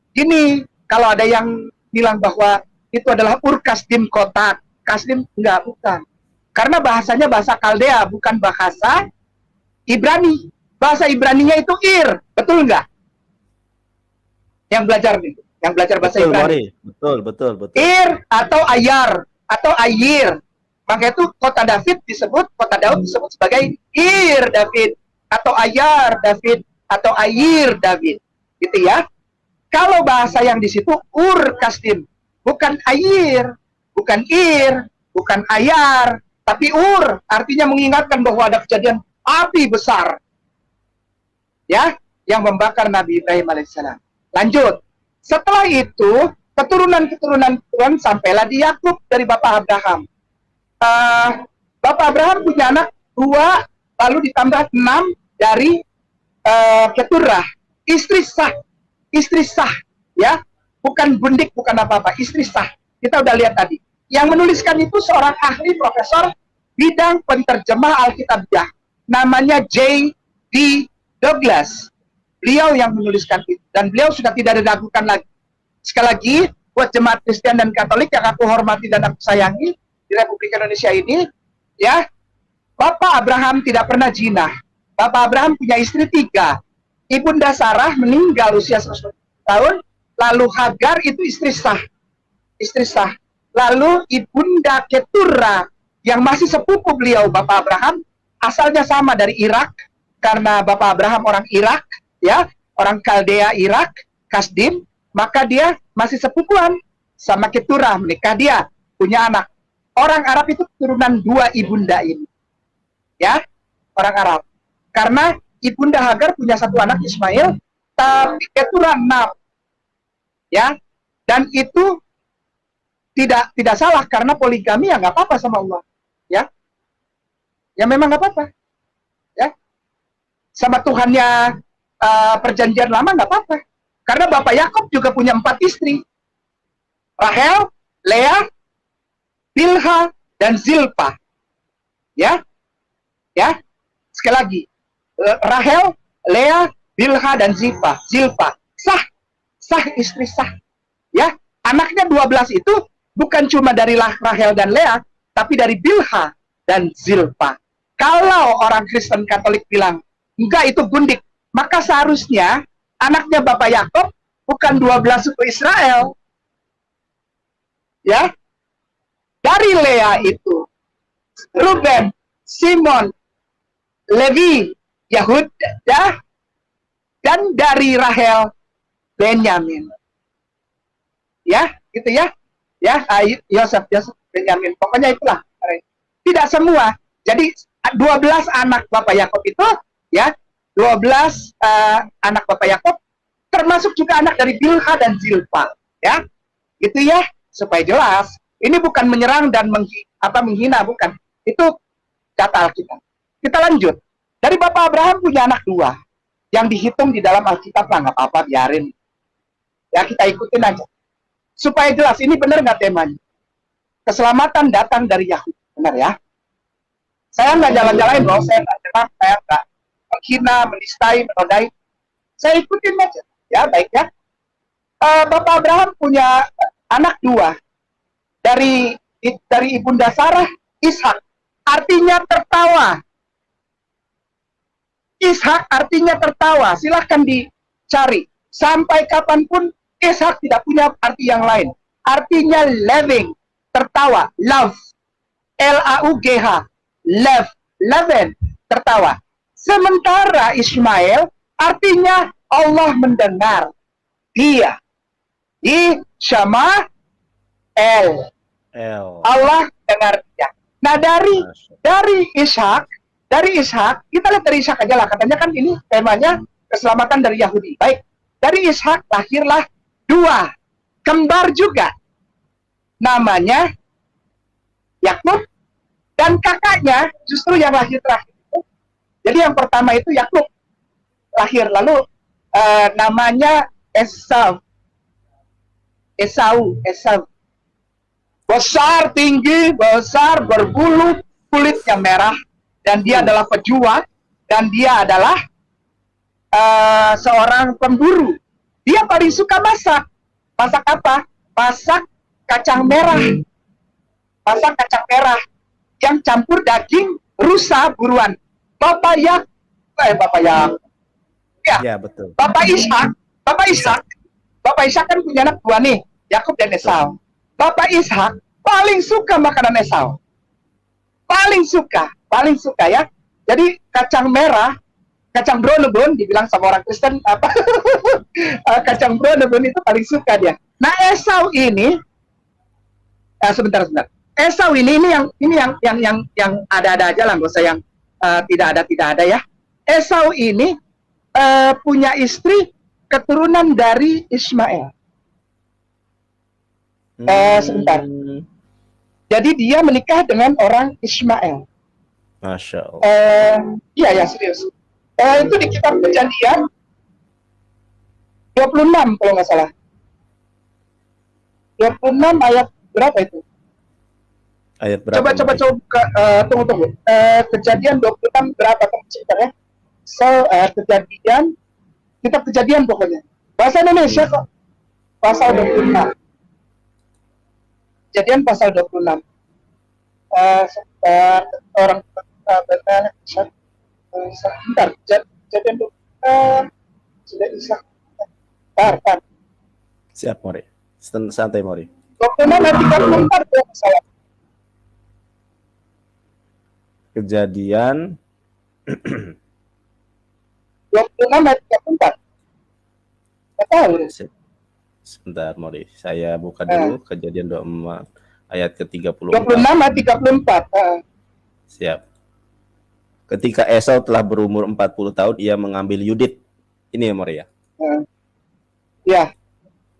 Gini, kalau ada yang bilang bahwa itu adalah Ur Kasdim kotak, Kasdim enggak, bukan. Karena bahasanya bahasa Kaldea, bukan bahasa Ibrani. Bahasa Ibraninya itu Ir, betul enggak? Yang belajar nih, yang belajar bahasa Betul, Ibrani. Mari. Betul. Ir atau Ayar atau Ayir. Maka itu kota David disebut, kota Daud disebut sebagai Ir David atau Ayar David atau Ayir David. Gitu ya. Kalau bahasa yang di situ Ur Kasdim, bukan Ayir, bukan Ir, bukan Ayar, tapi Ur, artinya mengingatkan bahwa ada kejadian api besar, ya, yang membakar Nabi Ibrahim alaihissalam. Lanjut. Setelah itu, keturunan sampailah di Yakub dari Bapak Abraham. Bapak Abraham punya anak 2, lalu ditambah 6 dari Keturah. Istri sah, ya, bukan bundik, bukan apa-apa, istri sah. Kita udah lihat tadi. Yang menuliskan itu seorang ahli profesor bidang penterjemah Alkitabiah. Namanya J.D. Douglas. Beliau yang menuliskan itu. Dan beliau sudah tidak diragukan lagi. Sekali lagi, buat jemaat Kristen dan Katolik yang aku hormati dan aku sayangi di Republik Indonesia ini, ya, Bapak Abraham tidak pernah jinah. Bapak Abraham punya istri 3. Ibunda Sarah meninggal usia 100 tahun, lalu Hagar itu istri sah. Lalu Ibunda Keturah yang masih sepupu beliau, Bapak Abraham, asalnya sama dari Irak, karena Bapak Abraham orang Irak, ya, orang Kaldea Irak, Kasdim, maka dia masih sepupuan sama Keturah, menikah dia, punya anak. Orang Arab itu keturunan 2 ibunda ini, ya, orang Arab. Karena Ibunda Hagar punya 1 anak Ismail, tapi Keturah 6, ya, dan itu tidak salah karena poligami ya nggak apa-apa sama Allah, ya memang nggak apa-apa, ya, sama Tuhannya perjanjian lama nggak apa-apa, karena Bapak Yakub juga punya 4 istri, Rahel, Leah, Bilha, dan Zilpa, ya, sekali lagi, Rahel, Leah, Bilha, dan Zilpa, sah istri sah, ya, anaknya 12 itu bukan cuma dari Rahel dan Leah, tapi dari Bilha dan Zilpa. Kalau orang Kristen Katolik bilang, enggak itu gundik, maka seharusnya anaknya Bapak Yakub bukan 12 suku Israel. Ya. Dari Leah itu Ruben, Simon, Levi, Yahuda, dan dari Rahel, Benyamin. Ya, gitu ya. Ya, Yosef, Benyamin. Pokoknya itulah. Tidak semua. Jadi 12 anak Bapak Yakub itu, ya, 12 anak Bapak Yakub, termasuk juga anak dari Bilha dan Zilpa, ya, gitu ya, supaya jelas. Ini bukan menyerang dan menghina, bukan. Itu kata Alkitab. Kita lanjut. Dari Bapak Abraham punya anak 2, yang dihitung di dalam Alkitab lah, nggak apa-apa, biarin. Ya, kita ikutin aja. Supaya jelas, ini benar nggak temanya? Keselamatan datang dari Yahudi, benar ya? Saya nggak jalan-jalanin loh, saya nggak menghina, menistai, menodai. Saya ikutin aja, ya, baik ya. Bapak Abraham punya anak 2 dari Ibunda Sarah, Ishak, artinya tertawa. Ishak artinya tertawa. Silahkan dicari. Sampai kapanpun Ishak tidak punya arti yang lain. Artinya living, tertawa, love, L-A-U-G-H, love, Laven, tertawa. Sementara Ismail artinya Allah mendengar. Dia, Ishama, Allah dengar dia. Nah dari Ishak kita lihat dari Ishak aja lah, katanya kan ini temanya keselamatan dari Yahudi. Baik, dari Ishak lahirlah dua kembar juga, namanya Yakub, dan kakaknya justru yang lahir terakhir itu. Jadi yang pertama itu Yakub lahir, lalu namanya Esau. Besar, tinggi, besar, berbulu, kulitnya merah, dan dia adalah pejuang, dan dia adalah seorang pemburu. Dia paling suka masak. Masak apa? Masak kacang merah. Masak kacang merah yang campur daging rusa buruan. Bapak betul. Bapak Ishak kan punya anak dua nih, Yakub dan Esau. Bapak Ishak paling suka makanan Esau. Paling suka ya. Jadi kacang merah, kacang bronebon dibilang sama orang Kristen apa? Kacang bronebon itu paling suka dia. Nah, Esau ini sebentar. Esau ini yang ada aja lah, nggak usah yang tidak ada ya. Esau ini punya istri keturunan dari Ismail. Sebentar. Jadi dia menikah dengan orang Ismail. Masya Allah. Iya serius. Itu di kitab Kejadian 26 kalau nggak salah. 26 ayat berapa itu? Ayat berapa? Coba tunggu. Kejadian 26 berapa sebentar ya? Kejadian, kitab Kejadian pokoknya. Bahasa Indonesia kok. Pasal 26. Kejadian pasal 26. Orang sebentar. Kejadian 26 sudah bisa. Bentar. Siap, Mori. Santai, Mori. 26 ayat 34 kalau nggak salah. Kejadian 26 ayat 34. Nggak tahu. Sebentar, Mori. Saya buka dulu Kejadian 24 ayat ke-34. 26 ayat 34. Siap. Ketika Esau telah berumur 40 tahun, ia mengambil Yudit. Ini ya, Mori ya? Ya.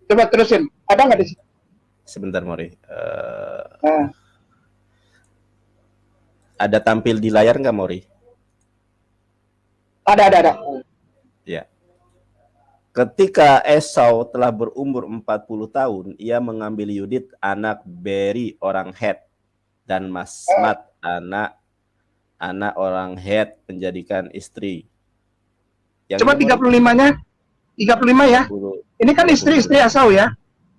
Coba terusin. Ada nggak di sini? Sebentar, Mori. Ada tampil di layar nggak, Mori? Ada. Ya. Ketika Esau telah berumur 40 tahun, ia mengambil Yudit anak Beri orang Het dan Masmat anak orang Het menjadikan istri. Yang coba 35-nya. 35 ya. 30, ini kan istri Esau ya.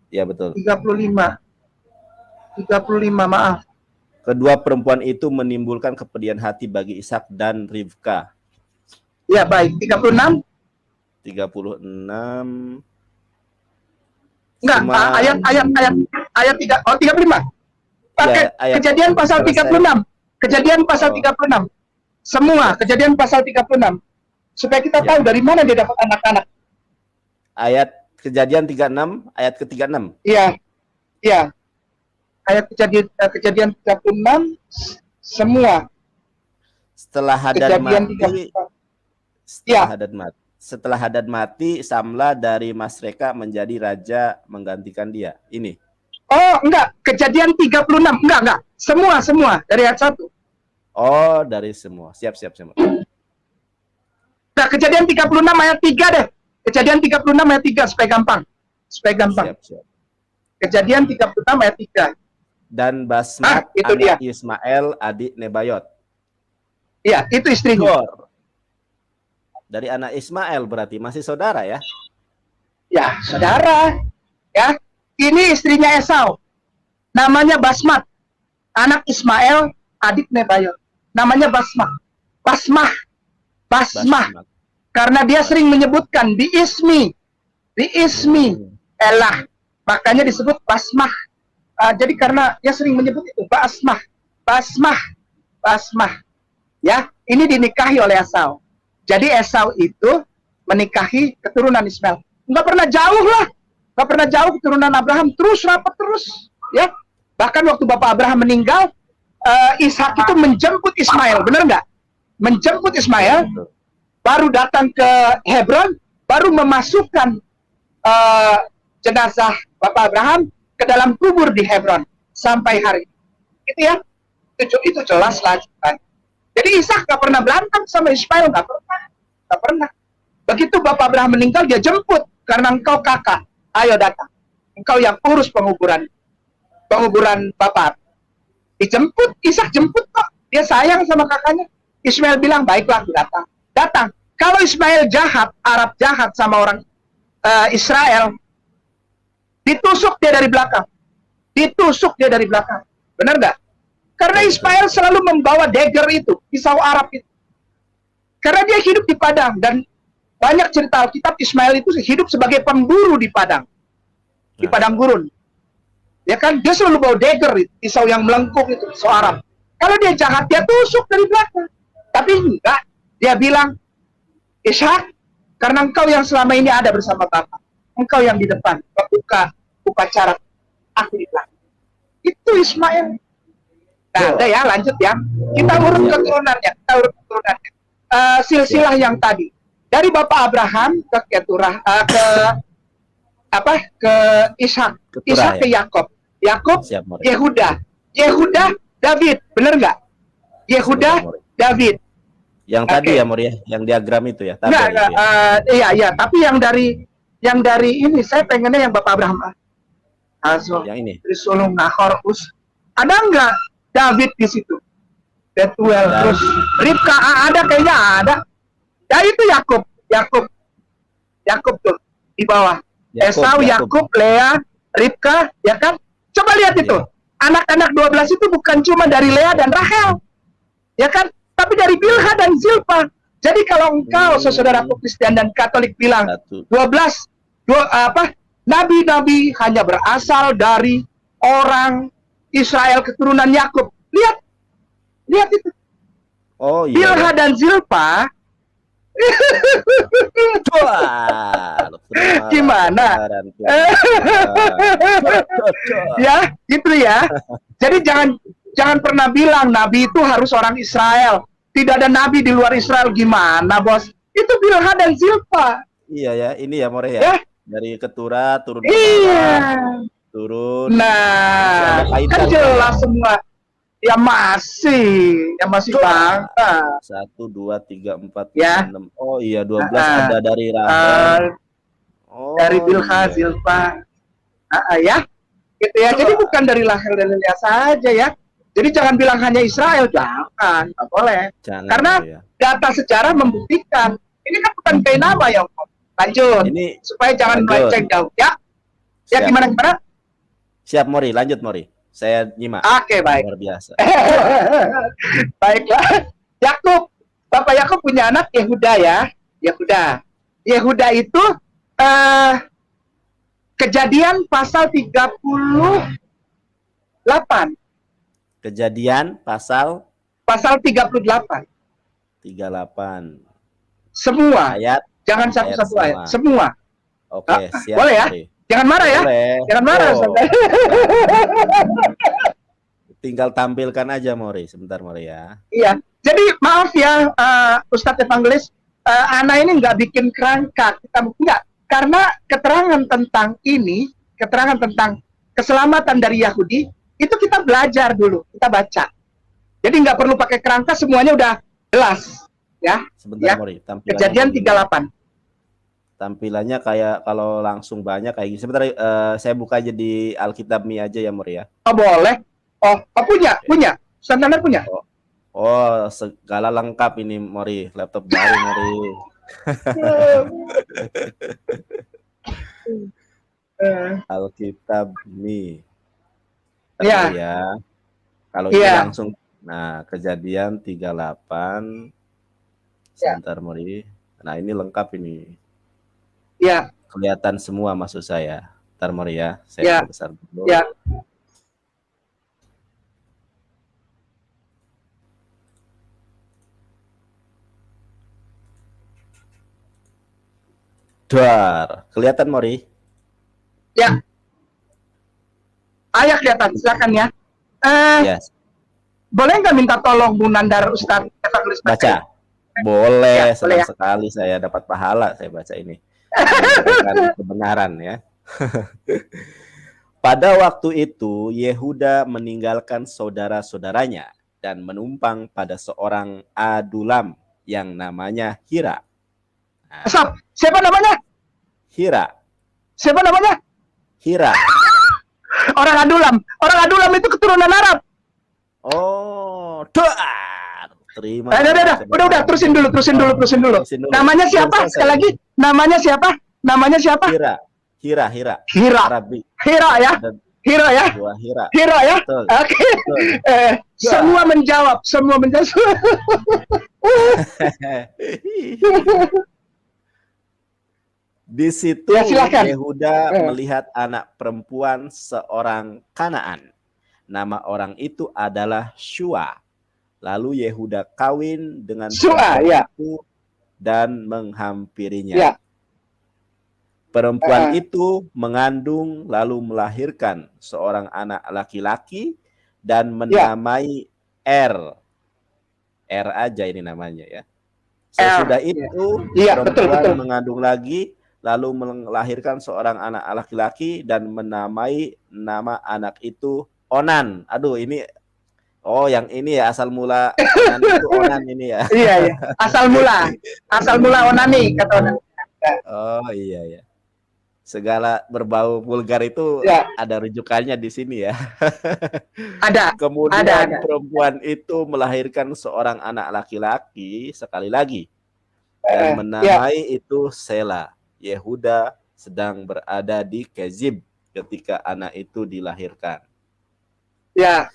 Ya betul. 35, maaf. Kedua perempuan itu menimbulkan kepedihan hati bagi Ishak dan Rivka. Ya baik. 36. 36. Enggak, ayat 35. Pakai ya, Kejadian pasal 36. Kejadian pasal 36. Semua Kejadian pasal 36. Supaya kita tahu dari mana dia dapat anak-anak. Ayat Kejadian 36 ayat ke-36. Iya. Ayat Kejadian 36 semua. Setelah Hadad mati. Setelah Hadad mati, Samla dari Masreka menjadi raja menggantikan dia. Ini. Oh, enggak. Kejadian 36. Enggak. Semua dari ayat 1. Oh, dari semua. Siap. Nah, Kejadian 36 ayat 3 deh. Kejadian 36 ayat 3 supaya gampang. Siap. Kejadian 36 ayat 3. Dan Basmat anak Ismail adik Nebayot. Iya, itu istrinya. Dari anak Ismail berarti masih saudara ya? Ya, saudara. Ya, ini istrinya Esau. Namanya Basmat. Anak Ismail adik Nebayot. Namanya Basmah. Karena dia sering menyebutkan biismi Elah, makanya disebut Basmah. Jadi karena dia sering menyebut itu Basmah, Basmah, Basmah. Ya, ini dinikahi oleh Esau. Jadi Esau itu menikahi keturunan Ismail. Nggak pernah jauh lah, nggak pernah jauh keturunan Abraham, terus rapat terus. Ya, bahkan waktu Bapak Abraham meninggal, Ishak itu menjemput Ismail, benar nggak? Menjemput Ismail, baru datang ke Hebron, baru memasukkan jenazah Bapak Abraham ke dalam kubur di Hebron sampai hari ini. Itu ya, itu jelas lah. Jadi Ishak nggak pernah berantem sama Ismail, nggak pernah. Begitu Bapak Abraham meninggal, dia jemput, karena engkau kakak, ayo datang. Engkau yang urus penguburan Bapak. Dijemput, Ishak jemput kok. Dia sayang sama kakaknya. Ismail bilang, baiklah, aku datang. Kalau Ismail jahat, Arab jahat sama orang Israel, ditusuk dia dari belakang. Benar nggak? Karena Ismail selalu membawa dagger itu, pisau Arab itu. Karena dia hidup di padang, dan banyak cerita Alkitab Ismail itu hidup sebagai pemburu di padang gurun. Ya kan, dia selalu bawa dagger, pisau yang melengkung itu, pisau Arab. Kalau dia jahat, dia tusuk dari belakang. Tapi enggak, dia bilang, Ishak, karena engkau yang selama ini ada bersama Bapak, engkau yang di depan, buka upacara, aku di belakang. Itu Ismail. Nah, udah ya, lanjut ya. Kita urut keturunannya. Silsilah yang tadi. Dari Bapak Abraham ke Keturah, ke Ishak. Ishak ke Yakob. Yakob, Yehuda, David. Bener nggak? Yehuda, David. Yang tadi ya, Mori, yang diagram itu ya. Iya. Tapi yang dari ini, saya pengennya yang Bapak Abraham. Yang ini. Risulung Nahor Ada nggak David di situ? Betuel, terus Ribka ada, kayaknya ada. Ya itu Yakub tuh di bawah. Esau, Yakub, Lea, Ribka, ya kan? Coba lihat itu. Anak-anak 12 itu bukan cuma dari Lea dan Rahel. Ya kan? Tapi dari Bilha dan Zilpa. Jadi kalau engkau, saudaraku Kristen dan Katolik bilang 12 nabi-nabi hanya berasal dari orang Israel keturunan Yakub. Lihat itu. Oh iya. Bilha dan Zilpa. Gimana? Ya, gitu ya. Jadi jangan pernah bilang nabi itu harus orang Israel. Tidak ada nabi di luar Israel. Gimana, Bos? Itu Bilha dan Zilpa. Iya ya, ini ya, More ya. Dari Keturah turun ke bawah. Turun. Nah, kan jelas semua. Ya masih bangga. 1, 2, 3, 4, ya. 5, 6. Oh iya, 12 ada dari Rahel. Dari Bilha, Zilpa. Ya. Gitu ya. Jadi bukan dari Rahel dan Lea saja ya. Jadi jangan bilang hanya Israel, jangan, nggak boleh. Karena data sejarah membuktikan. Ini kan bukan kayak nama ya. Lanjut. Ini supaya jangan melenceng jauh ya. Ya gimana? Siap, Mori, lanjut, Mori. Saya nyimak. Oke, baik. Luar biasa. Baiklah. Yakub, Bapak Yakub punya anak Yehuda ya. Yehuda itu Kejadian pasal 38. Kejadian pasal 38. 38. Semua. Ayat. Jangan satu-satu ayat. Semua. Oke, siap. Boleh ya? Mori. Jangan marah ya. Jangan marah. Tinggal tampilkan aja, Mori. Sebentar, Mori ya. Iya. Jadi maaf ya, Ustadz Evangelis, Ana ini nggak bikin kerangka. Kita nggak. Karena keterangan tentang ini, keterangan tentang keselamatan dari Yahudi, itu kita belajar dulu. Kita baca. Jadi nggak perlu pakai kerangka, semuanya udah jelas. Ya. Sebentar, ya. Mori. Kejadian 38. Tampilannya kayak kalau langsung banyak kayak gini. Sebentar, saya buka aja di Alkitab Mi aja ya, Mori ya. Oh, boleh. Oh punya. Standar punya. Oh, segala lengkap ini, Mori. Laptop baru, Mori. Alkitab Mi. Ya. Kalau ini langsung. Nah, Kejadian 38. Sebentar, Mori. Nah, ini lengkap ini. Ya. Kelihatan semua maksud saya. Ntar, Mori ya. Saya besar dulu. Ya. Dar. Kelihatan Mori? Ya. Ayah kelihatan, silakan ya. Yes. Boleh nggak minta tolong Bu Nandar Ustadz Evangelis Baca. Boleh, Ya, senang boleh ya. sekali saya dapat pahala saya baca ini. Menyampaikan kebenaran ya. Pada waktu itu Yehuda meninggalkan saudara-saudaranya dan menumpang pada seorang adulam yang namanya Hira. Nah, Stop. Siapa namanya? Hira. Siapa namanya? Hira. Orang Adulam. Orang Adulam itu keturunan Arab. Oh, dar. Terima. Udah, terusin dulu. Namanya siapa? Sekali lagi, namanya siapa? Namanya siapa? Hira. Arabi. Hira ya. Hira ya. Dua Hira. Hira ya. Betul. Oke. Semua menjawab. Di situ Ya, silakan. Yehuda melihat anak perempuan seorang Kanaan. Nama orang itu adalah Shua. Lalu Yehuda kawin dengan Shua, perempuan ya. itu dan menghampirinya. Ya. Perempuan itu mengandung lalu melahirkan seorang anak laki-laki dan menamai Er. Er aja ini namanya ya. Sesudah itu perempuan mengandung lagi lalu melahirkan seorang anak laki-laki dan menamai nama anak itu Onan. Aduh ini yang ini ya asal mula Onan itu Onan ini ya. Iya. Asal mula Onani kata Onan. Oh iya. Segala berbau vulgar itu ada rujukannya di sini ya. Ada. Kemudian perempuan itu melahirkan seorang anak laki-laki sekali lagi dan menamai itu Sela. Yehuda sedang berada di Kezib ketika anak itu dilahirkan. Ya.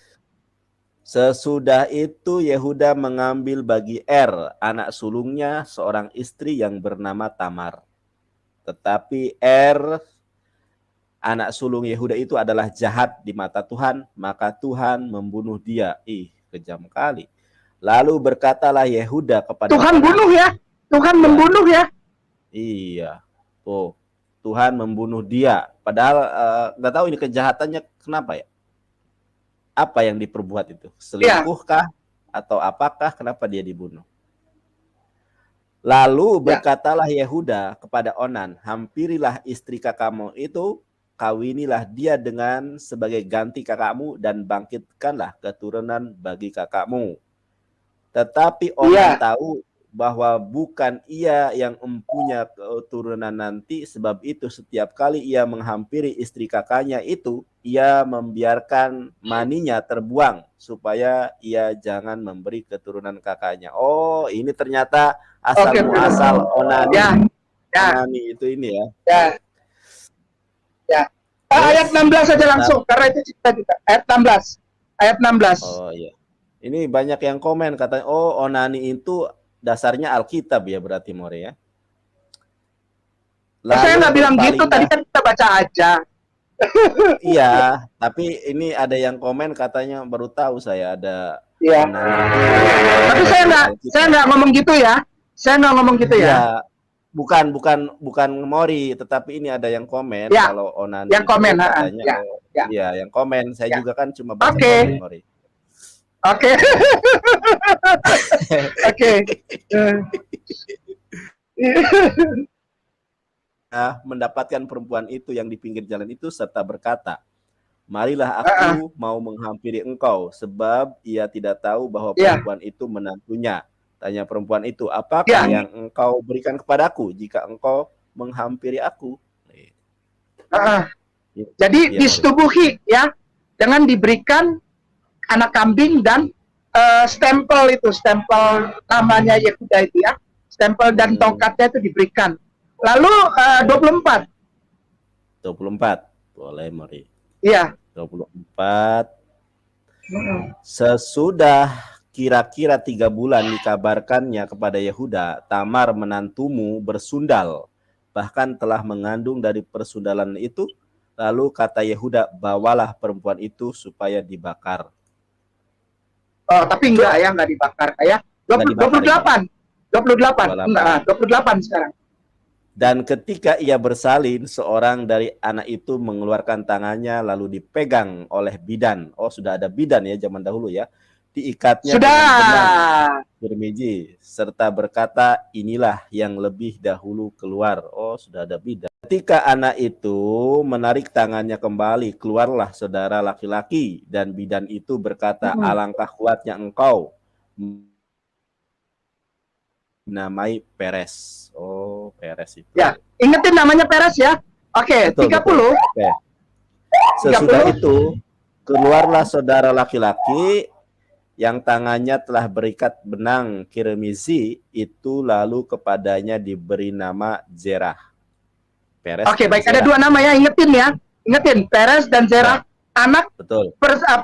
Sesudah itu Yehuda mengambil bagi anak sulungnya seorang istri yang bernama Tamar. Tetapi anak sulung Yehuda itu adalah jahat di mata Tuhan, maka Tuhan membunuh dia. Kejam kali. Lalu berkatalah Yehuda kepada Tuhan bunuh ya. Tuhan membunuh ya. Iya. Tuhan membunuh dia. Padahal nggak tahu ini kejahatannya kenapa ya? Apa yang diperbuat itu? Selingkuhkah? Atau apakah? Kenapa dia dibunuh? Lalu berkatalah Yehuda kepada Onan, hampirilah istri kakakmu itu, kawinilah dia dengan sebagai ganti kakakmu dan bangkitkanlah keturunan bagi kakakmu. Tetapi Onan tahu bahwa bukan ia yang mempunyai keturunan nanti, sebab itu setiap kali ia menghampiri istri kakaknya itu, ia membiarkan maninya terbuang supaya ia jangan memberi keturunan kakaknya. Oh, ini ternyata asal muasal Onani. Onani itu ini ya. Ayat 16 saja langsung karena itu cerita kita. Ayat 16. Ayat 16. Oh iya. Ini banyak yang komen katanya, Onani itu dasarnya Alkitab ya berarti More ya. Saya nggak bilang gitu, tadi kan kita baca aja. Iya, tapi ini ada yang komen katanya baru tahu saya ada. Iya. Tapi saya nggak ngomong gitu ya. Saya nggak ngomong gitu ya. Bukan Mori, tetapi ini ada yang komen kalau Onani. Yang komen, katanya. Iya, yang komen. Saya juga kan cuma baca komen Mori. Oke. Mendapatkan perempuan itu yang di pinggir jalan itu serta berkata, marilah aku mau menghampiri engkau, sebab ia tidak tahu bahwa perempuan itu menantunya. Tanya perempuan itu, apakah yang engkau berikan kepadaku jika engkau menghampiri aku? Jadi disetubuhi ya, dengan diberikan anak kambing dan stempel namanya Yehuda itu ya, stempel dan tongkatnya itu diberikan. Lalu 24 boleh Mori. Iya. 24 sesudah kira-kira 3 bulan dikabarkannya kepada Yehuda, Tamar menantumu bersundal, bahkan telah mengandung dari persundalan itu. Lalu kata Yehuda, bawalah perempuan itu supaya dibakar. Tapi enggak dibakar ya. 28 sekarang. Dan ketika ia bersalin, seorang dari anak itu mengeluarkan tangannya lalu dipegang oleh bidan. Oh, sudah ada bidan ya zaman dahulu ya. Diikatnya Sudah. dengan benang bermiji serta berkata, inilah yang lebih dahulu keluar. Oh, sudah ada bidan. Ketika anak itu menarik tangannya kembali, keluarlah saudara laki-laki, dan bidan itu berkata, alangkah kuatnya engkau, namai Peres. Oh, Peres itu. Ya, ingetin namanya Peres ya. Oke, Betul, 30. betul. Oke. Sesudah 30. itu, keluarlah saudara laki-laki yang tangannya telah berikat benang kirmizi itu, lalu kepadanya diberi nama Zerah. Peres. Oke, dan baik. Ada Zerah. dua nama ya, ingetin ya. Ingetin, Peres dan Zerah. Anak Betul.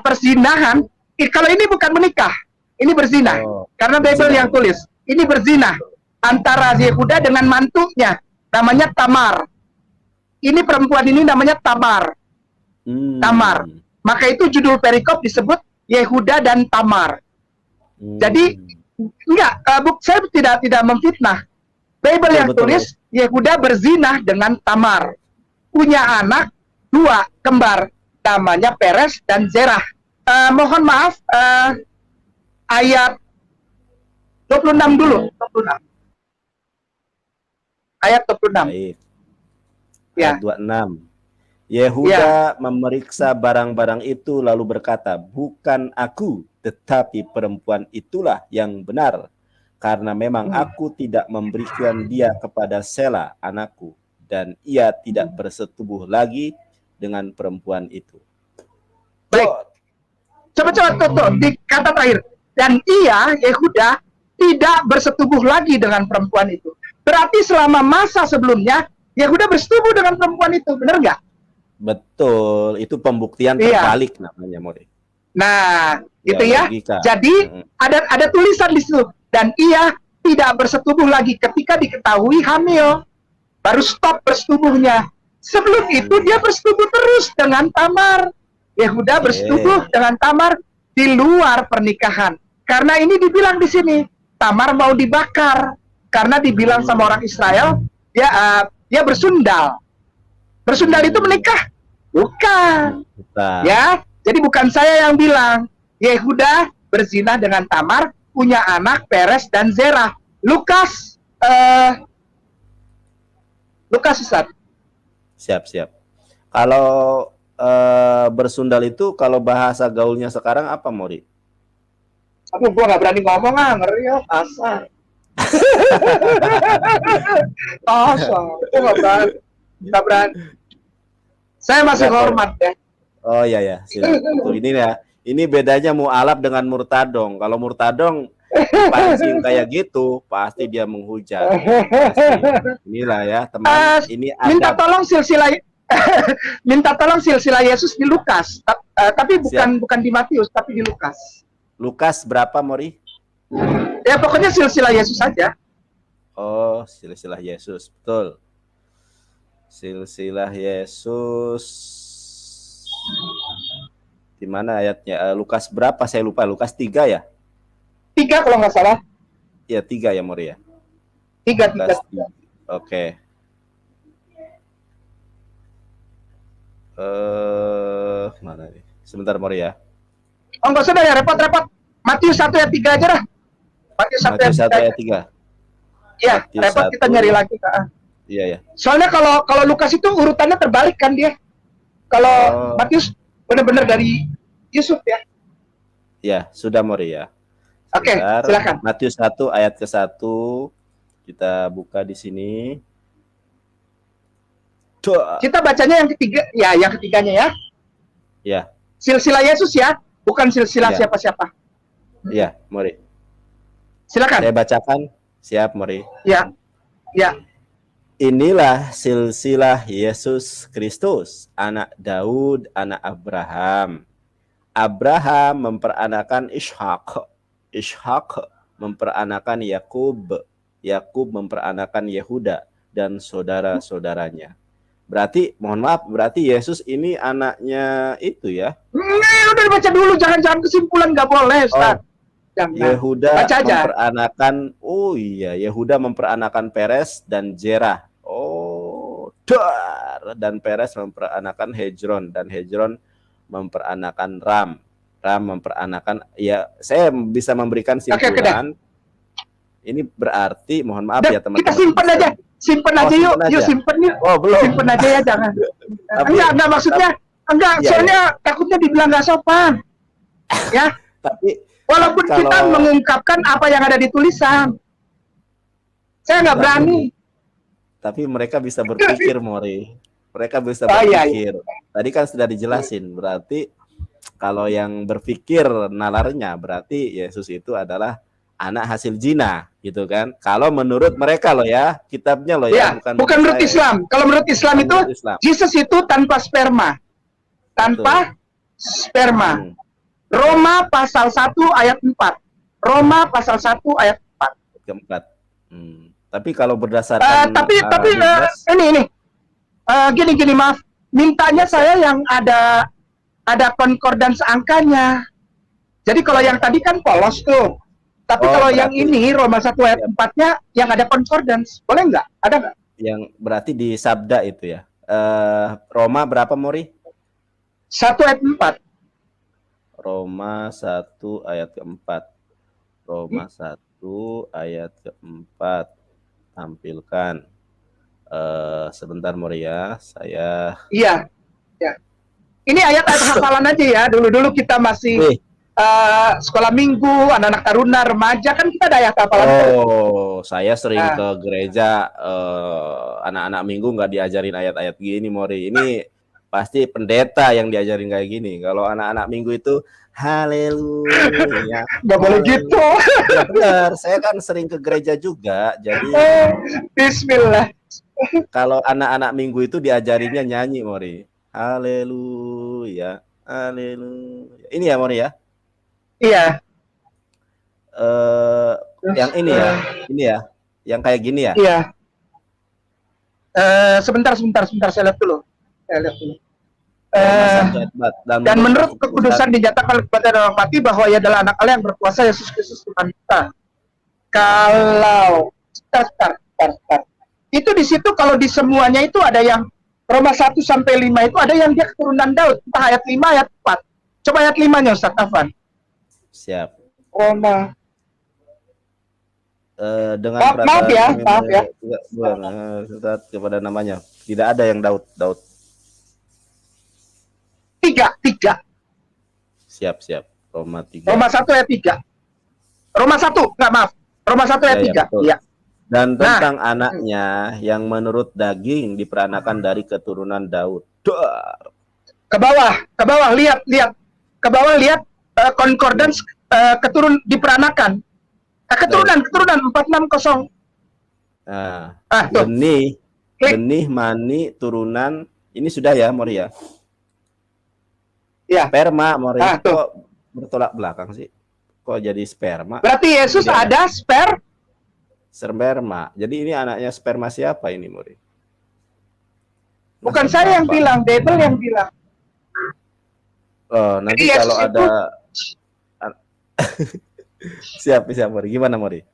persinahan. Kalau ini bukan menikah, ini berzina. Oh, Karena Bible berzina. yang tulis. Ini berzina antara Yehuda dengan mantunya, namanya Tamar. Ini perempuan ini namanya Tamar. Tamar. Maka itu judul perikop disebut Yehuda dan Tamar. Jadi enggak, saya tidak memfitnah. Bible yang betul, tulis Yehuda berzina dengan Tamar, punya anak 2 kembar, namanya Peres dan Zerah. Mohon maaf, ayat 26 dulu, 26. Ayat 26. Baik. Ya. Ayat 26. Yehuda memeriksa barang-barang itu lalu berkata, bukan aku, tetapi perempuan itulah yang benar, karena memang aku tidak memberikan dia kepada Sela anakku, dan ia tidak bersetubuh lagi dengan perempuan itu. Baik. Coba tuh, di kata terakhir. Dan ia, Yehuda, tidak bersetubuh lagi dengan perempuan itu. Berarti selama masa sebelumnya, Yehuda bersetubuh dengan perempuan itu, benar nggak? Betul, itu pembuktian Iya. terbalik namanya, Mori. Nah, gitu Ya, ya. logika. Jadi ada tulisan di situ, dan ia tidak bersetubuh lagi ketika diketahui hamil. Baru stop bersetubuhnya. Sebelum itu dia bersetubuh terus dengan Tamar. Yehuda bersetubuh dengan Tamar di luar pernikahan. Karena ini dibilang di sini, Tamar mau dibakar. Karena dibilang sama orang Israel, dia bersundal. Bersundal itu menikah? Bukan. Bukan. Ya, jadi bukan saya yang bilang. Yehuda berzina dengan Tamar, punya anak Peres dan Zerah. Lukas, Ustaz. Siap. Kalau bersundal itu, kalau bahasa gaulnya sekarang apa, Mori? Aduh, gua nggak berani ngomong, ngeri ya, kasar. Kasar, gua nggak berani. Saya masih hormat ya. Oh iya, silakan. Tuh, ini ya. Ini bedanya mu'alaf dengan murtadong. Kalau murtadong pancing kayak gitu, pasti dia menghujat. Pasti. Inilah ya, teman. Ini Minta adab. tolong silsilah minta tolong silsilah Yesus di Lukas. Tapi bukan di Matius, tapi di Lukas. Lukas berapa, Mori? Ya pokoknya silsilah Yesus saja. Oh, silsilah Yesus. Betul. Silsilah Yesus. Di mana ayatnya? Lukas berapa? Saya lupa. Lukas 3 ya? 3 kalau nggak salah. Ya, 3 ya, Mori ya. 3. Oke. Mana nih? Sebentar, Mori ya. Oh nggak usah dah ya, repot-repot. Matius 1 ayat 3 aja dah. Matius 1 Matius 1 ayat ayat 3. 3. Iya, Matius repot 1. kita nyari lagi. Iya. Soalnya kalau Lukas itu urutannya terbalik kan dia. Kalau Matius benar-benar dari Yusuf ya. Ya, sudah, Mori ya. Oke, Sebentar. silakan. Matius 1 ayat ke-1. Kita buka di sini. Kita bacanya yang ketiga, ya, yang ketiganya ya. Ya. Silsilah Yesus ya, bukan silsilah Ya. siapa-siapa. Iya, Mori. Silakan. Saya bacakan. Siap, Mori. Ya. Inilah silsilah Yesus Kristus, anak Daud, anak Abraham. Abraham memperanakan Ishak. Ishak memperanakan Yakub. Yakub memperanakan Yehuda dan saudara-saudaranya. Berarti, mohon maaf, berarti Yesus ini anaknya itu ya? Udah dibaca dulu, jangan kesimpulan, nggak boleh, Ustaz. Yehuda baca aja. memperanakan, Yehuda memperanakan Peres dan Zerah. Dar, dan Peres memperanakan Hezron, dan Hezron memperanakan Ram. Ram memperanakan, ya saya bisa memberikan simpulan. Ini berarti, mohon maaf ya teman-teman. Kita simpen aja. Simpen aja yuk. Yuk simpen yuk. Oh, belum. Simpen aja ya, jangan. Enggak maksudnya. Enggak, Iya, soalnya takutnya dibilang nggak sopan. Ya. Tapi walaupun kita mengungkapkan apa yang ada di tulisan. Saya nggak berani. Tapi mereka bisa berpikir, Mori. Mereka bisa berpikir. Tadi kan sudah dijelasin. Berarti kalau yang berpikir nalarnya, berarti Yesus itu adalah anak hasil zina, gitu kan? Kalau menurut mereka loh ya, kitabnya loh ya, bukan menurut Islam. Kalau menurut Islam itu Yesus itu tanpa sperma. Tanpa sperma. Roma pasal 1 ayat 4. Roma pasal 1 ayat 4. Keempat. Tapi kalau berdasarkan tapi ini gini maaf, mintanya saya yang ada konkordans angkanya. Jadi kalau yang tadi kan polos tuh. Tapi kalau yang ini Roma 1 ayat 4-nya yang ada konkordans, boleh nggak? Ada nggak? Yang berarti di sabda itu ya. Roma berapa, Mori? 1 ayat 4. Roma 1 ayat keempat. Roma 1 ayat keempat. Tampilkan. Sebentar, Mori ya. Saya. Iya. Ya. Ini ayat-ayat hafalan aja ya. Dulu-dulu kita masih sekolah minggu, anak-anak taruna, remaja, kan kita ada ayat hafalan. Oh, saya sering ke gereja, anak-anak minggu nggak diajarin ayat-ayat gini, Mori. Ini pasti pendeta yang diajarin kayak gini. Kalau anak-anak minggu itu, haleluya. Nggak boleh gitu. Ya, benar, saya kan sering ke gereja juga, jadi Bismillah. kalau anak-anak minggu itu diajarinnya nyanyi, Mori. Haleluya, haleluya. Ini ya, Mori ya? Iya. Yang ini ya, yang kayak gini ya? Iya. Sebentar, saya lihat dulu. Dan menurut kekudusan dinyatakan kepada orang mati bahwa ia adalah anak Allah yang berkuasa, Yesus Kristus Tuhan kita. Kalau start. Itu di situ kalau di semuanya itu ada yang Roma 1 sampai 5 itu ada yang dia keturunan Daud, entah ayat 5 ayat 4. Coba ayat 5-nya Ustaz Afan. Siap. Roma. Dengan maaf ya. Kepada namanya. Tidak ada yang Daud. 3. Siap. Roma 3. Roma 1 ayat 3. Roma 1, enggak maaf. Roma 1 ayat 3. Iya. Dan tentang anaknya yang menurut daging diperanakan dari keturunan Daud. Ke bawah lihat. Ke bawah lihat concordance diperanakan. Keturunan 460. Benih mani turunan ini sudah ya, Mori ya? Ya. Sperma, Mori. Kok bertolak belakang sih? Kok jadi sperma? Berarti Yesus ada sperma. Jadi ini anaknya sperma siapa ini, Mori? Bukan saya yang bilang, Devil yang bilang. Oh, nanti jadi kalau ada siap, Mori. Gimana, Mori?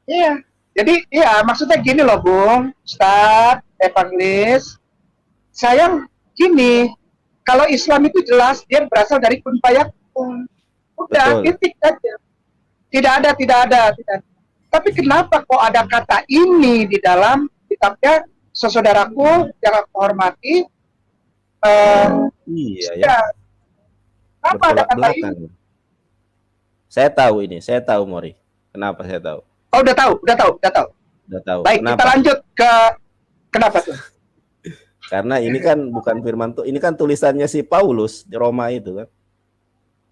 Iya. Jadi maksudnya gini loh, Bung, Ustadz, Evangelis. Sayang gini, kalau Islam itu jelas dia berasal dari kun fayakun. Udah, titik aja. Tidak ada. Tapi kenapa kok ada kata ini di dalam kitabnya, saudaraku yang aku hormati? Iya ya. Kenapa ada kata ini? Saya tahu, Mori. Kenapa saya tahu? Oh, udah tahu. Baik, kenapa? kita lanjut ke kenapa tuh? Karena ini kan bukan firman Tuhan, ini kan tulisannya si Paulus di Roma itu kan.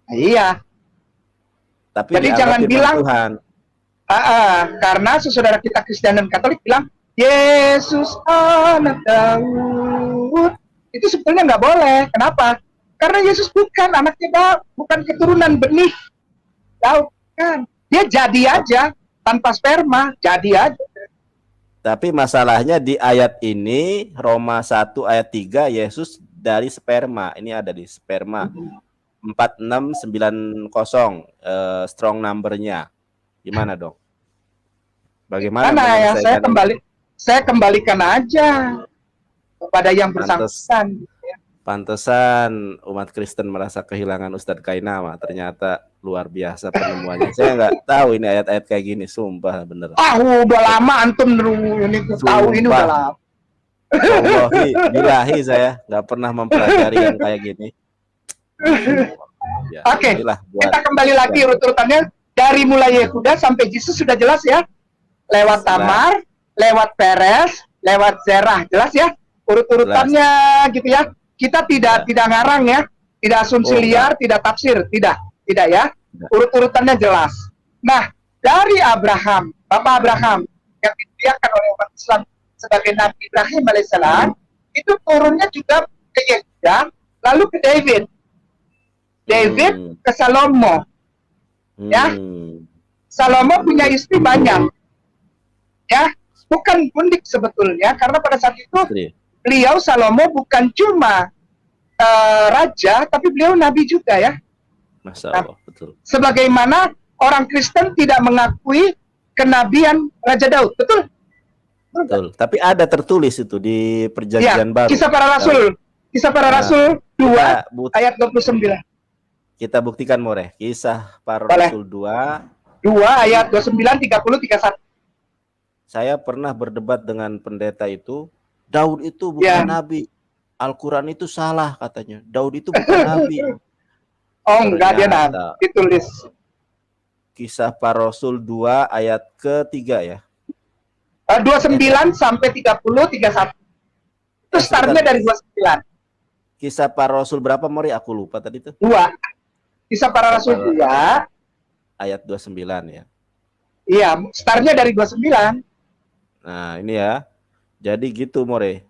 Iya. Tapi jadi jangan bilang Tuhan. Karena saudara kita Kristen dan Katolik bilang Yesus anak Daud. Itu sebetulnya nggak boleh. Kenapa? Karena Yesus bukan anaknya Daud, bukan keturunan benih Daud kan. Dia jadi aja tanpa sperma, jadi aja. Tapi masalahnya di ayat ini Roma 1 ayat 3 Yesus dari sperma. Ini ada di sperma. 4690 strong number-nya. Gimana dong? Bagaimana? Ya, saya kembalikan aja kepada yang Pantes, bersangkutan. pantesan umat Kristen merasa kehilangan Ustadz Kainama. Ternyata luar biasa penemuannya. Saya nggak tahu ini ayat-ayat kayak gini, sumpah bener. Ah, udah lama antum ini tahu ini udah lama. Wallahi, bilahi saya nggak pernah mempelajari yang kayak gini. Ya, Oke, inilah buat kita kembali lagi urut-urutannya dari mulai Yehuda sampai Yesus sudah jelas ya. Lewat Tamar, lewat Peres, lewat Zerah, jelas ya urut-urutannya gitu ya. Kita tidak ngarang ya, tidak asumsi liar, tidak tafsir, tidak ya. Urut-urutannya jelas. Nah, dari Abraham, Bapak Abraham yang dimuliakan oleh umat Islam sebagai Nabi Ibrahim alaihissalam, itu turunnya juga ke Yehuda, lalu ke David ke Salomo, ya. Salomo punya istri banyak, ya. Bukan unik sebetulnya, karena pada saat itu beliau Salomo bukan cuma raja, tapi beliau nabi juga ya. Masya Allah, betul. Sebagaimana orang Kristen tidak mengakui kenabian Raja Daud, betul? Betul. Tapi ada tertulis itu di Perjanjian Baru. Kisah Para Rasul, Kisah Para Rasul 2 ayat 29. Kita buktikan More. Kisah Para Boleh. Rasul 2 ayat 29, 30, 31. Saya pernah berdebat dengan pendeta itu. Daud itu bukan nabi. Al-Quran itu salah katanya. Daud itu bukan nabi. Oh enggak, dia nabi. Ditulis. Kisah Para Rasul 2 ayat ketiga ya. 29 sampai 30, 31. Itu startnya dari 29. Kisah Para Rasul berapa Mori? Aku lupa tadi itu. 2. Kisah Para Rasul 2 ayat 29 ya. Iya, startnya dari 29. Nah, ini ya. Jadi gitu More.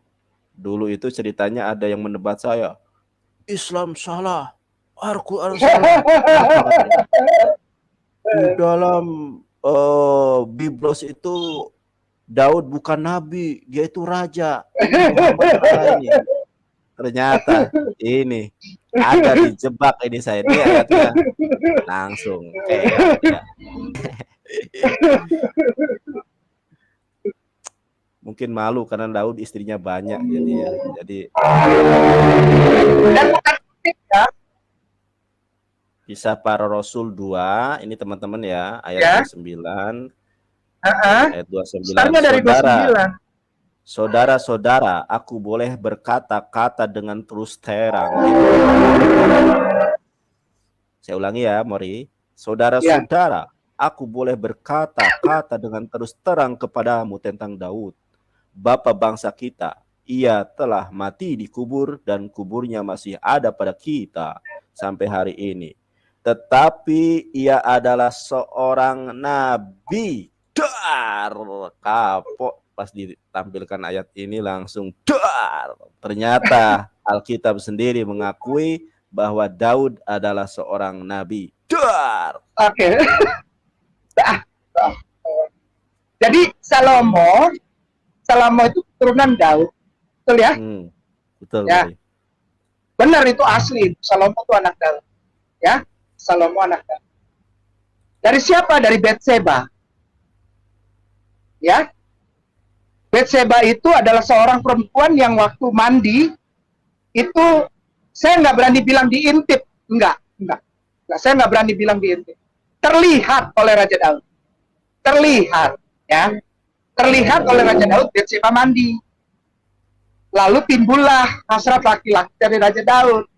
Dulu itu ceritanya ada yang mendebat saya. Islam salah. Al-Quran salah. Di dalam Biblos itu Daud bukan nabi, dia itu raja. Ini ternyata ini ada dijebak ini saya ini ayatnya langsung ya. Mungkin malu karena Daud istrinya banyak jadi Dan bukan ya. Kisah Para Rasul 2 ini teman-teman ya ayat 29 ayat 29. Startnya dari 29. Saudara-saudara, aku boleh berkata-kata dengan terus terang. Saya ulangi ya, Mori. Saudara-saudara, aku boleh berkata-kata dengan terus terang kepadamu tentang Daud, bapa bangsa kita. Ia telah mati dikubur dan kuburnya masih ada pada kita sampai hari ini. Tetapi ia adalah seorang nabi. Dar kapok. Pas ditampilkan ayat ini langsung dar. Ternyata Alkitab sendiri mengakui bahwa Daud adalah seorang nabi. Dar. Oke. Jadi Salomo itu keturunan Daud. Betul ya? Betul. Ya. Benar itu asli. Salomo itu anak Daud. Ya. Salomo anak Daud. Dari siapa? Dari Betseba. Ya. Betseba itu adalah seorang perempuan yang waktu mandi itu saya nggak berani bilang diintip, enggak, saya nggak berani bilang diintip. Terlihat oleh Raja Daud, terlihat oleh Raja Daud Betseba mandi, lalu timbullah hasrat laki-laki dari Raja Daud.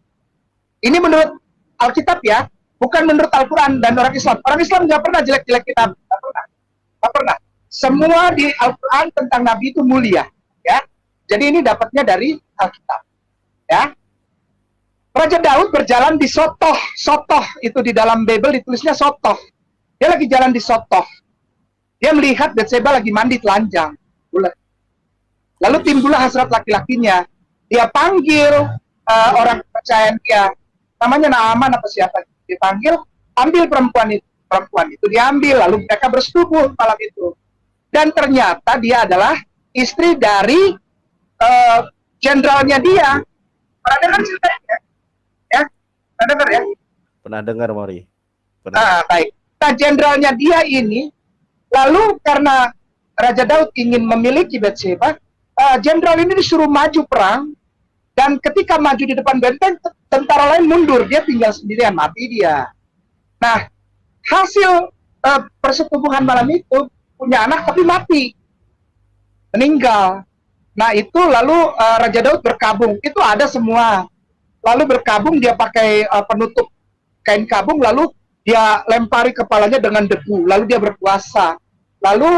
Ini menurut Alkitab ya, bukan menurut Al-Quran dan orang Islam. Orang Islam nggak pernah jelek-jelek kitab, nggak pernah. Semua di Al-Quran tentang Nabi itu mulia, ya. Jadi ini dapatnya dari Alkitab, ya. Raja Daud berjalan di Sotoh itu di dalam Bible ditulisnya Sotoh. Dia lagi jalan di Sotoh. Dia melihat Betseba lagi mandi telanjang. Lalu timbullah hasrat laki-lakinya. Dia panggil orang kepercayaan dia, namanya Naaman apa siapa. Dipanggil, ambil perempuan itu diambil, lalu mereka bersetubuh malam itu. Dan ternyata dia adalah istri dari jenderalnya dia. Pernah dengar ceritanya? Ya? Pernah dengar ya? Pernah dengar, Mori. Baik. Nah, jenderalnya dia ini, lalu karena Raja Daud ingin memiliki Bathsheba, jenderal ini disuruh maju perang, dan ketika maju di depan benteng, tentara lain mundur, dia tinggal sendirian, mati dia. Nah, hasil persetubuhan malam itu punya anak tapi mati, meninggal. Nah itu lalu Raja Daud berkabung, itu ada semua. Lalu berkabung, dia pakai penutup kain kabung, lalu dia lempari kepalanya dengan debu, lalu dia berpuasa, lalu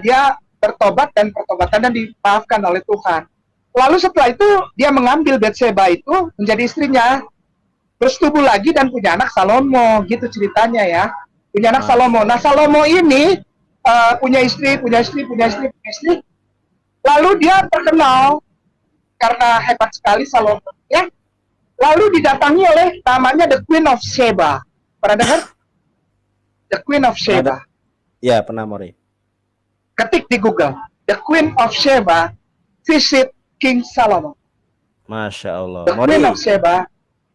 dia bertobat dan pertobatannya dimaafkan oleh Tuhan. Lalu setelah itu dia mengambil Bathsheba itu menjadi istrinya, bersetubuh lagi dan punya anak Salomo, gitu ceritanya ya. Punya anak Salomo. Nah Salomo ini punya istri. Lalu dia terkenal karena hebat sekali Salomo ya. Lalu didatangi oleh namanya The Queen of Sheba. Pernah dengar? The Queen of Sheba. Ya, pernah, Mori. Ketik di Google, The Queen of Sheba visit King Solomon. Masya Allah. The Queen of Sheba.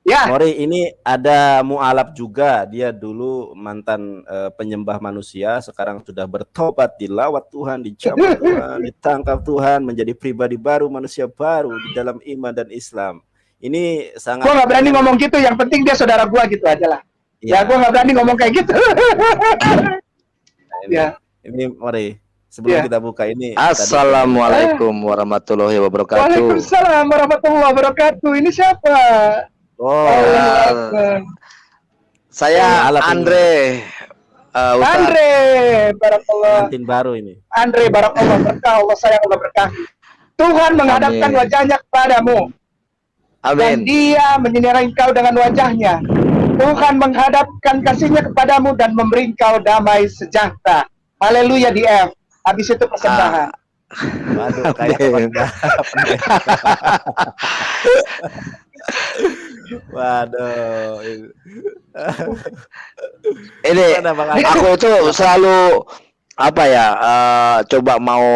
Ya. Mori, ini ada mualaf juga. Dia dulu mantan penyembah manusia, sekarang sudah bertobat, dilawat Tuhan, dijamah Tuhan, ditangkap Tuhan, menjadi pribadi baru, manusia baru di dalam iman dan Islam. Ini sangat. Gua nggak berani ngomong gitu. Yang penting dia saudara gua gitu aja lah. Ya, gua nggak berani ngomong kayak gitu. Ini Mori, sebelum kita buka ini. Assalamualaikum warahmatullahi wabarakatuh. Waalaikumsalam warahmatullahi wabarakatuh. Ini siapa? Saya Andre. Andre, barakallah. Pengantin baru ini. Andre, barakallah, berkah Allah sayang Allah berkah. Tuhan menghadapkan wajahnya kepadamu. Dan Amin. dia menyinari engkau dengan wajahnya. Tuhan menghadapkan kasihnya kepadamu dan memberi engkau damai sejahtera. Haleluya di F. Habis itu persembahan. Waduh, kayak waduh. Ini aku itu selalu apa ya? Coba mau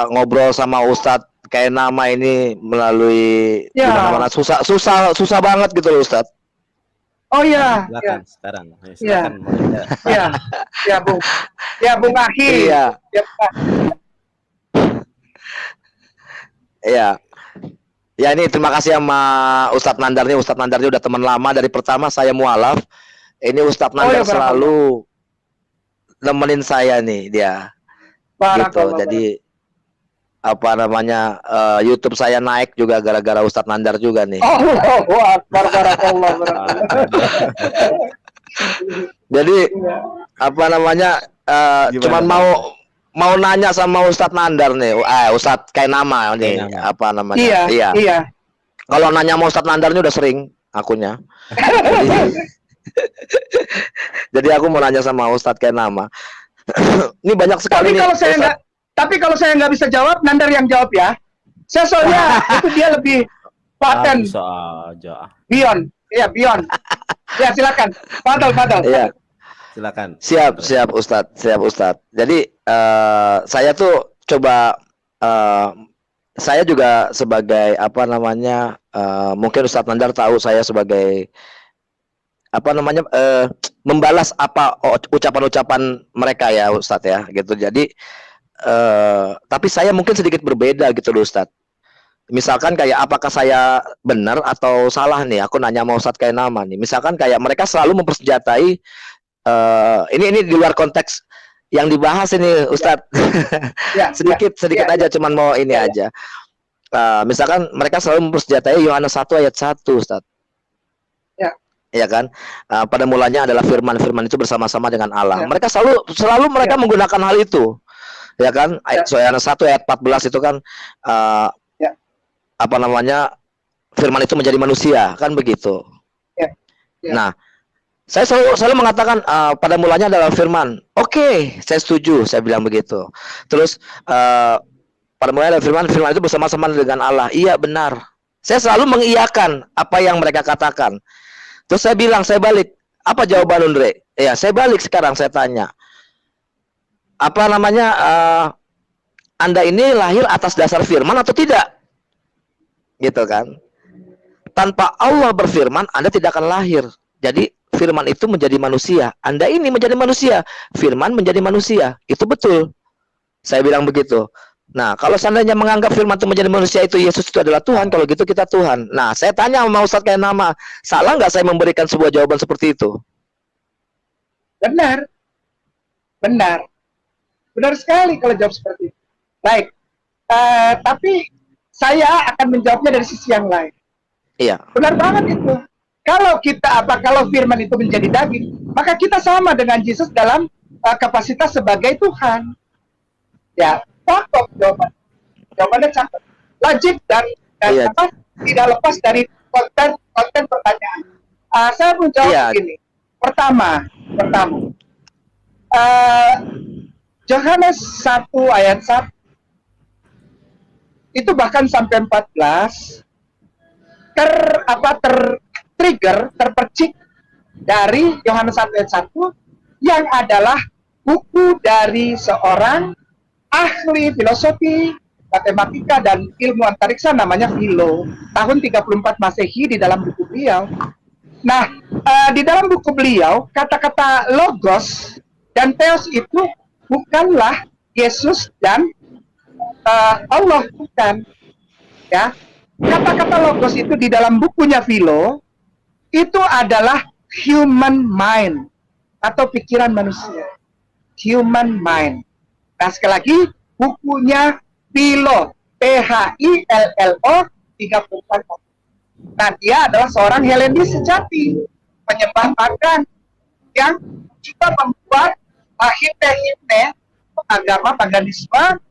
ngobrol sama Ustadz kayak nama ini melalui mana susah banget gitu loh Ustadz. Oh iya, silakan sekarang. Silakan. Ya, Bung. Ya, Bung Akhi. Iya. Iya. Ya ini terima kasih sama Ustadz Nandar nih. Ustadz Nandar ini udah teman lama dari pertama saya mualaf. Ini Ustadz Nandar selalu nemenin saya nih dia. Gitu. Jadi apa namanya YouTube saya naik juga gara-gara Ustadz Nandar juga nih. Jadi apa namanya cuman mau nanya sama Ustadz Nandar nih, Ustadz kayak nama nih, apa namanya? Iya. Kalau nanya sama Ustadz Nandar ini udah sering akunya. Jadi aku mau nanya sama Ustadz kayak nama. Ini banyak sekali nih. Tapi kalau saya nggak bisa jawab, Nandar yang jawab ya. Saya soalnya itu dia lebih paten. Bisa aja. Beyond. Ya silakan. Fadal. Iya. Silakan. Siap Ustadz. Jadi saya tuh coba saya juga sebagai apa namanya mungkin Ustadz Nandar tahu saya sebagai apa namanya membalas apa ucapan-ucapan mereka ya Ustadz ya gitu. Jadi tapi saya mungkin sedikit berbeda gitu loh Ustadz. Misalkan kayak apakah saya benar atau salah nih? Aku nanya sama Ustadz kayak nama nih. Misalkan kayak mereka selalu mempersenjatai ini di luar konteks yang dibahas ini Ustadz. sedikit aja cuman mau ini aja. Misalkan mereka selalu mempersenjatai Yohanes 1 ayat 1 Ustadz. Ya kan? Pada mulanya adalah firman itu bersama-sama dengan Allah. Mereka selalu mereka menggunakan hal itu. Ya kan? Yohanes 1 ayat 14 itu kan apa namanya? Firman itu menjadi manusia, kan begitu. Nah, saya selalu mengatakan pada mulanya adalah firman. Oke, saya setuju, saya bilang begitu. Terus pada mulanya adalah firman itu bersama-sama dengan Allah. Iya, benar. Saya selalu mengiyakan apa yang mereka katakan. Terus saya bilang, saya balik. Apa jawaban Andre? Ya, saya balik sekarang, saya tanya. Apa namanya, Anda ini lahir atas dasar firman atau tidak? Gitu kan. Tanpa Allah berfirman, Anda tidak akan lahir. Jadi firman itu menjadi manusia. Anda ini menjadi manusia, firman menjadi manusia. Itu betul. Saya bilang begitu. Nah, kalau seandainya menganggap firman itu menjadi manusia itu Yesus itu adalah Tuhan, kalau gitu kita Tuhan. Nah, saya tanya sama Ustadz kayak nama, salah nggak saya memberikan sebuah jawaban seperti itu? Benar. Benar. Benar sekali kalau jawab seperti itu. Baik. Tapi saya akan menjawabnya dari sisi yang lain. Iya. Benar banget itu. Kalau firman itu menjadi daging, maka kita sama dengan Yesus dalam kapasitas sebagai Tuhan. Ya, cakep jawabannya cakep. Logik dan Iya. tidak lepas dari konten pertanyaan. Saya menjawab Iya. begini. Pertama, Yohanes 1 ayat 1 itu bahkan sampai 14 terpercik dari Yohanes 1 ayat 1 yang adalah buku dari seorang ahli filosofi, matematika, dan ilmu antariksa namanya Philo, tahun 34 Masehi di dalam buku beliau. Nah, di dalam buku beliau, kata-kata logos dan theos itu bukanlah Yesus dan Allah, bukan. Ya, kata-kata logos itu di dalam bukunya Philo itu adalah human mind atau pikiran manusia. Human mind. Nah, sekali lagi, bukunya Philo, Phillo 34. Nah, dia adalah seorang Helenis sejati, penyembah pagan yang juga membuat himne agama paganisme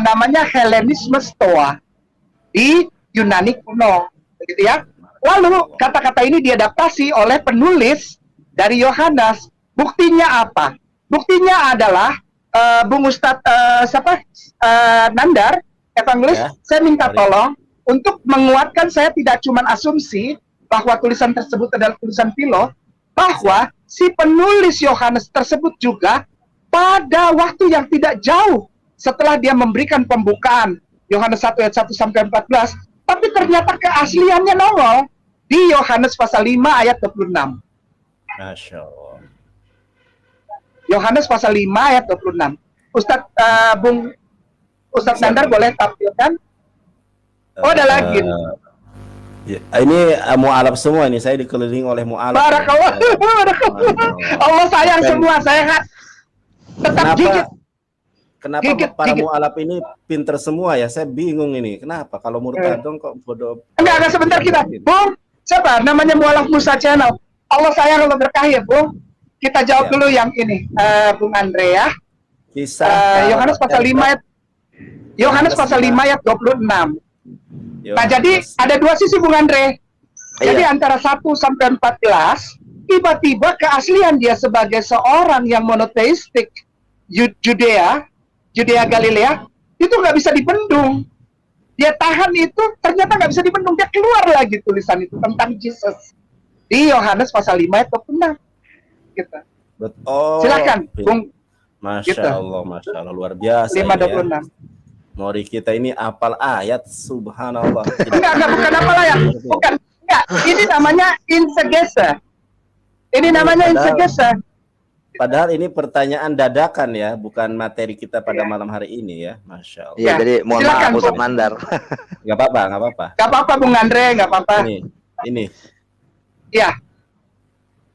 namanya Helenisme Stoa di Yunani kuno, begitu ya. Lalu kata-kata ini diadaptasi oleh penulis dari Yohanes. Buktinya apa? Buktinya adalah Bung Ustadz Nandar, evangelis, Ya, saya minta tolong untuk menguatkan saya tidak cuma asumsi bahwa tulisan tersebut adalah tulisan Philo, bahwa si penulis Yohanes tersebut juga pada waktu yang tidak jauh setelah dia memberikan pembukaan Yohanes 1 ayat 1 sampai 14, tapi ternyata keasliannya nongol di Yohanes pasal 5 ayat 26. Masya Allah. Yohanes pasal 5 ayat 26. Ustadz Nandar boleh tampilkan? Oh, ada lagi. Ya, ini mu'alaf semua ini, saya dikelilingi oleh mu'alaf. Barakallah. Allah sayang semua, saya tetap gigit. Kenapa para mu'alaf ini pinter semua ya? Saya bingung ini. Kenapa? Kalau Murtadong kok bodoh? Enggak, sebentar kita. Bung, siapa? Namanya Mu'alaf Musa Channel. Allah sayang, Allah berkah ya, Bung. Kita jawab dulu yang ini, Bung Andre ya. Kisah Yohanes pasal 5 ayat Yohanes pasal 5 ayat 26. Nah, jadi ada dua sisi, Bung Andre. Jadi antara 1 sampai 14, tiba-tiba keaslian dia sebagai seorang yang monoteistik Judea Galilea itu nggak bisa dibendung. Dia tahan itu, ternyata nggak bisa dibendung. Dia keluar lagi tulisan itu tentang Yesus di Yohanes pasal 5 ayat 26. Gitu. Betul. Silakan, Bung. Masya Gitu. Allah, Masya Allah, luar biasa. 5:26. Ya. Mori kita ini apal ayat, subhanallah. Enggak, bukan apa lah ya. Bukan. Enggak, ini namanya insegesa. Ini namanya insegesa. Padahal ini pertanyaan dadakan ya, bukan materi kita pada malam hari ini ya, Masya Allah. Iya, jadi mohon silakan, maaf Ustadz Bung. Nandar. Nggak apa-apa, nggak apa-apa. Nggak apa-apa, Bung Andre, nggak apa-apa. Ini. Ya.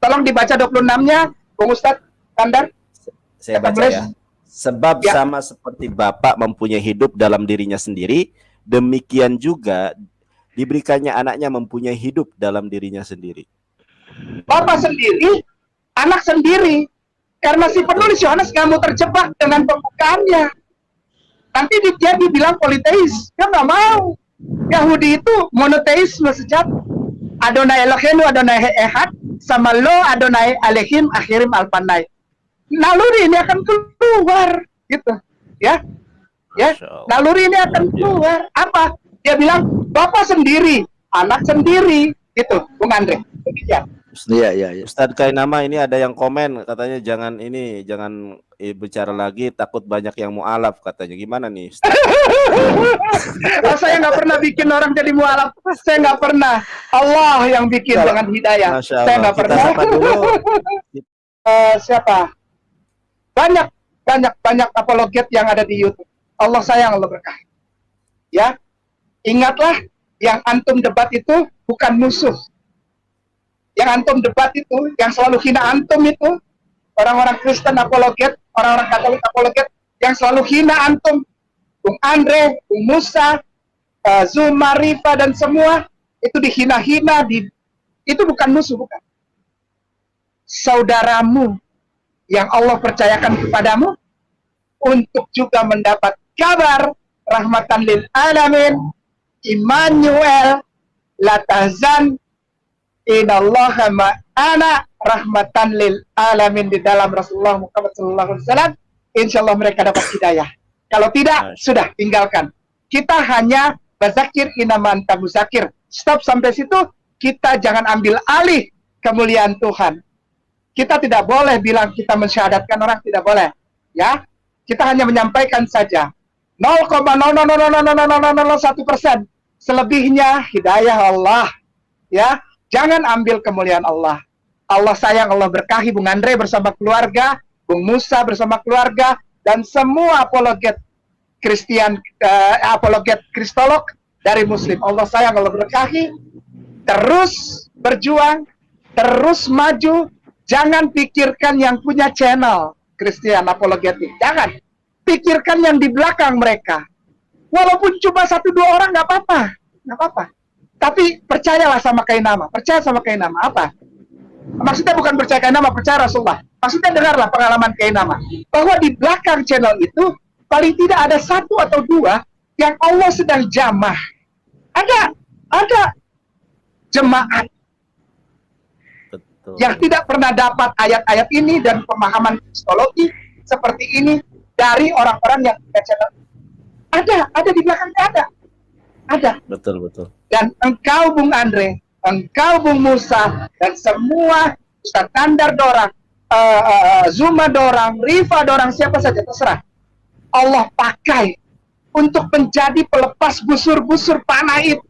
Tolong dibaca 26-nya, Bung Ustadz Nandar. Saya baca ya. Sebab sama seperti Bapa mempunyai hidup dalam dirinya sendiri, demikian juga diberikannya anaknya mempunyai hidup dalam dirinya sendiri. Bapak sendiri, anak sendiri. Karena si penulis Yohanes nggak mau terjebak dengan pembukaannya. Nanti dia dibilang politeis. Dia nggak mau. Yahudi itu monoteisme sejati. Adonai Eloheinu, Adonai Ehad, sama lo Adonai Alehim, Akhirim Alpanai. Naluri ini akan keluar, gitu, ya, naluri ini akan keluar. Apa? Dia bilang Bapak sendiri, anak sendiri, gitu, Bung Andre. Iya. Ustadz Kainama ini ada yang komen katanya jangan bicara lagi, takut banyak yang mu'alaf katanya. Gimana nih, Ustadz? Saya nggak pernah bikin orang jadi mu'alaf, saya nggak pernah. Allah yang bikin Kalau- dengan hidayah. Masya Saya Allah. nggak Kita pernah. sapa dulu. Siapa? Banyak apologet yang ada di YouTube. Allah sayang, Allah berkahi. Ya, ingatlah yang antum debat itu bukan musuh. Yang antum debat itu, yang selalu hina antum itu, orang-orang Kristen apologet, orang-orang Katolik apologet, yang selalu hina antum, Bung Andre, Bung Musa, Zuma, Rifa, dan semua, itu dihina-hina, itu bukan musuh, bukan. Saudaramu yang Allah percayakan kepadamu untuk juga mendapat kabar rahmatan lil alamin, Immanuel, la tahzan, innallaha ma'ana, rahmatan lil alamin di dalam Rasulullah Muhammad SAW. Insyaallah mereka dapat hidayah. Kalau tidak, sudah tinggalkan. Kita hanya bazakir inama anta muzakir. Stop sampai situ. Kita jangan ambil alih kemuliaan Tuhan. Kita tidak boleh bilang kita mensyahadatkan orang, tidak boleh. Ya, kita hanya menyampaikan saja 0,0000001%. Selebihnya hidayah Allah. Ya, jangan ambil kemuliaan Allah. Allah sayang, Allah berkahi Bung Andre bersama keluarga, Bung Musa bersama keluarga, dan semua apologet Kristen, apologet Kristolog dari Muslim. Allah sayang, Allah berkahi. Terus berjuang, terus maju. Jangan pikirkan yang punya channel Kristen apologetik. Jangan. Pikirkan yang di belakang mereka. Walaupun cuma 1-2 orang, nggak apa-apa. Nggak apa-apa. Tapi percayalah sama Kainama. Percaya sama Kainama. Apa? Maksudnya bukan percaya Kainama, percaya Rasulullah. Maksudnya dengarlah pengalaman Kainama. Bahwa di belakang channel itu, paling tidak ada 1 atau 2 yang Allah sedang jamah. Ada jemaat Betul. yang tidak pernah dapat ayat-ayat ini dan pemahaman kristologi seperti ini dari orang-orang yang punya channel. Ada di belakangnya, ada. Betul. Dan engkau Bung Andre, engkau Bung Musa, dan semua Ustaz Tandar Dorang, Zuma Dorang, Rifa Dorang, siapa saja terserah. Allah pakai untuk menjadi pelepas busur-busur panah itu.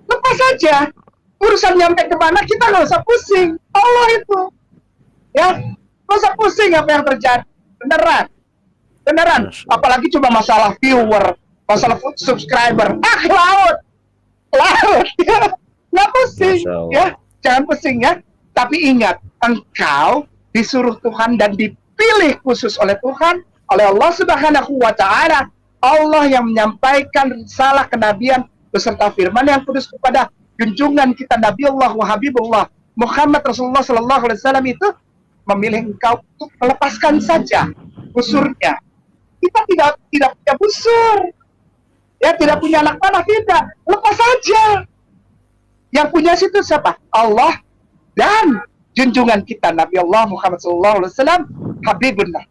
Lepas saja. Urusan nyampe kemana kita nggak usah pusing. Allah itu. Ya, nggak usah pusing apa yang terjadi. Beneran. Apalagi cuma masalah viewer, masalah subscriber. Laut. Ya. Nggak pusing. Ya, jangan pusing ya. Tapi ingat, engkau disuruh Tuhan dan dipilih khusus oleh Tuhan, oleh Allah Subhanahu wa Ta'ala. Allah yang menyampaikan risalah kenabian beserta firman yang kudus kepada junjungan kita Nabi Allah wa Habibullah Muhammad Rasulullah Sallallahu Alaihi Wasallam itu memilih engkau untuk melepaskan saja busurnya. Kita tidak punya busur, ya, tidak punya anak panah, tidak, lepas saja. Yang punya situ siapa? Allah dan junjungan kita Nabi Allah Muhammad Sallallahu Alaihi Wasallam, Habibullah,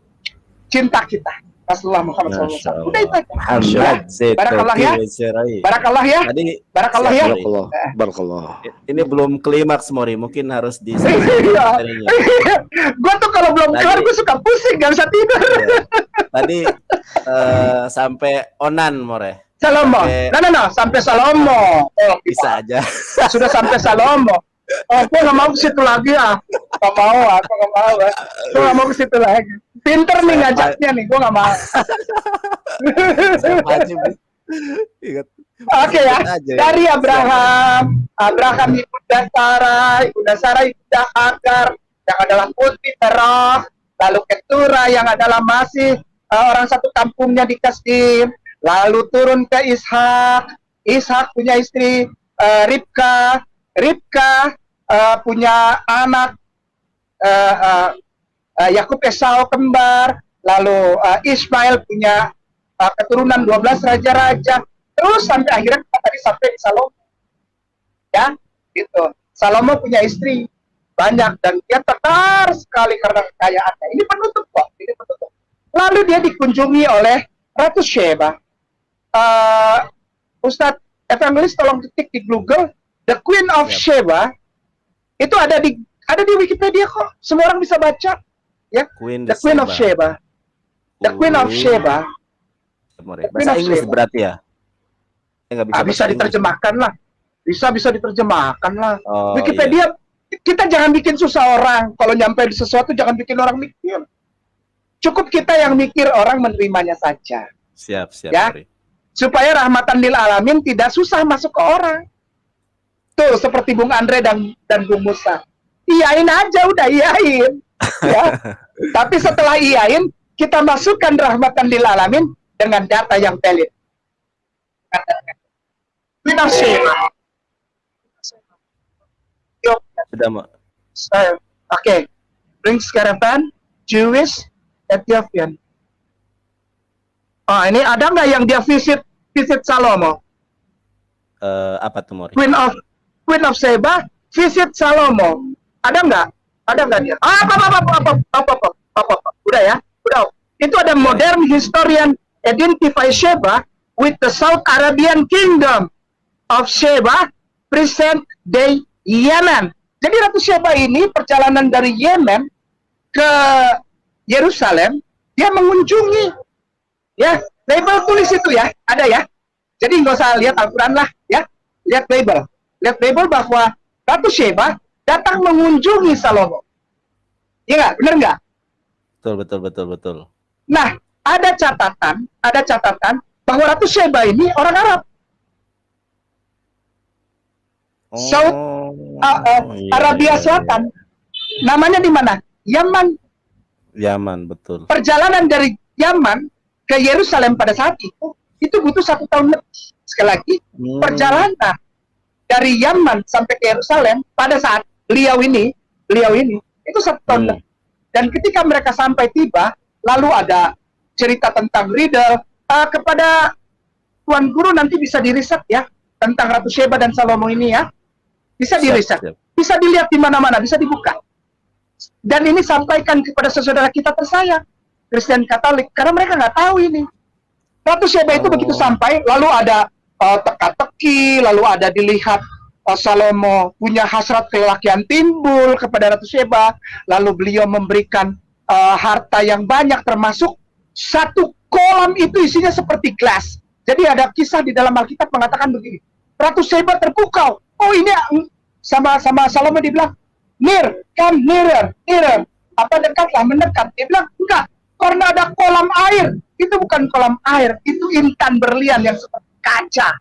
cinta kita Rasulullah Muhammad SAW. Udah itu aja. Muhammad Barakallah ya. Barakallah ya. Tadi Barakallah ya. Barakallah. ini belum klimaks Mori, mungkin harus di Iya. Gua tuh kalau belum kelar gue suka pusing, gak bisa tidur. Tadi sampai onan More. Salomo. No. Sampai Salomo. Oh, Bisa aja. sudah sampai Salomo. Oh, gue gak mau ke situ lagi ah. Gak mau. Gue gak mau ke situ lagi. Pinter nih ngajaknya nih, gue gak mau. Wajib. Ingat. Oke ya. Dari Abraham Ibunda Sarah Ibunda Hagar yang adalah putri Terah, lalu Ketura yang adalah masih orang satu kampungnya di Kasdim, lalu turun ke Ishak punya istri Ribka punya anak Yakub Esau kembar, lalu Ismail punya keturunan 12 raja-raja, terus sampai akhirnya kita tadi sampai di Salomo. Ya, gitu. Salomo punya istri banyak dan dia tegar sekali karena kekayaannya. Ini penutup kok, ini penutup. Lalu dia dikunjungi oleh Ratu Sheba. Ustadz Evangelis tolong ketik di Google The Queen of Sheba. Itu ada di Wikipedia kok. Semua orang bisa baca. Ya, The Queen of Sheba. The Queen of Sheba. Bahasa Inggris berarti ya? Bisa diterjemahkan lah. Bisa diterjemahkan lah. Oh, Wikipedia, kita jangan bikin susah orang. Kalau nyampe di sesuatu jangan bikin orang mikir. Cukup kita yang mikir, orang menerimanya saja. Siap, Ya. Tri. Supaya rahmatan lil alamin tidak susah masuk ke orang. Tuh, seperti Bung Andre dan Bung Musa. Iyain aja, udah iyain. Ya. Tapi setelah iyain, kita masukkan rahmatan lil alamin dengan data yang valid. Kita share. Sudah, Mak. Oke. Brings Caravan, Jewish, Ethiopian. Oh, ini ada nggak yang dia visit Salomo? Apa tuh, Mori? Queen of Sheba visit Salomo. Ada nggak? Ada nggak dia? Apa? Udah ya, udah. Itu ada modern historian identify Sheba with the South Arabian Kingdom of Sheba, present day Yemen. Jadi Ratu Sheba ini perjalanan dari Yemen ke Yerusalem, dia mengunjungi. Ya, Bible tulis itu ya, ada ya. Jadi nggak usah lihat Al-Quran lah, ya. Lihat Bible. Lihat Bible bahwa Ratu Sheba datang mengunjungi Salomo. Iya nggak? Bener nggak? Betul. Nah, ada catatan bahwa Ratu Sheba ini orang Arab. South Arabia Selatan. Namanya di mana? Yaman. Yaman, betul. Perjalanan dari Yaman ke Yerusalem pada saat itu butuh 1 tahun lebih. Sekali lagi, perjalanan dari Yaman sampai ke Yerusalem pada saat beliau ini itu 1 tahun lebih. Dan ketika mereka sampai tiba, lalu ada cerita tentang riddle. Kepada Tuan Guru nanti bisa diriset ya tentang Ratu Sheba dan Salomo ini ya. Bisa diriset, bisa dilihat di mana-mana, bisa dibuka. Dan ini sampaikan kepada saudara kita tersayang, Kristen Katolik, karena mereka nggak tahu ini. Ratu Sheba itu begitu sampai, lalu ada teka-teki, lalu ada dilihat Salomo punya hasrat kelelakian timbul kepada Ratu Sheba, lalu beliau memberikan harta yang banyak, termasuk 1 kolam itu isinya seperti gelas. Jadi ada kisah di dalam Alkitab mengatakan begini, Ratu Sheba terpukau. Oh ini sama Salomo dibilang, near, come nearer. Apa dekatlah, mendekat. Dia bilang, enggak, karena ada kolam air. Itu bukan kolam air, itu intan berlian yang seperti kaca.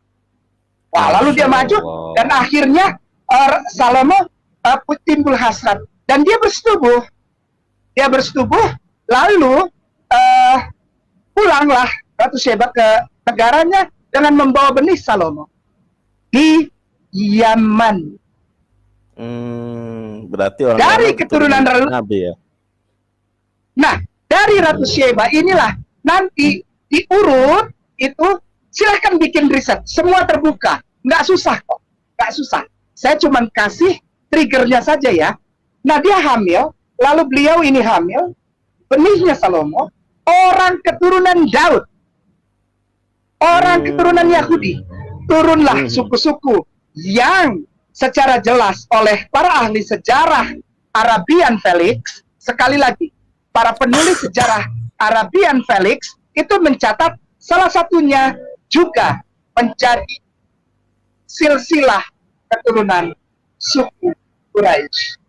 Wah, lalu dia maju, dan akhirnya Salomo timbul hasrat. Dan dia bersetubuh. Lalu pulanglah Ratu Sheba ke negaranya dengan membawa benih Salomo di Yaman. Berarti orang dari keturunan Nabi ya. Nah, dari Ratu Sheba inilah nanti diurut itu, silahkan bikin riset, semua terbuka, nggak susah kok, nggak susah. Saya cuma kasih triggernya saja ya. Nah, dia hamil, lalu beliau ini hamil, benihnya Salomo, orang keturunan Daud, orang keturunan Yahudi. Turunlah suku-suku yang secara jelas oleh para ahli sejarah Arabian Felix, sekali lagi, para penulis sejarah Arabian Felix itu mencatat salah satunya juga menjadi silsilah keturunan suku Quraisy.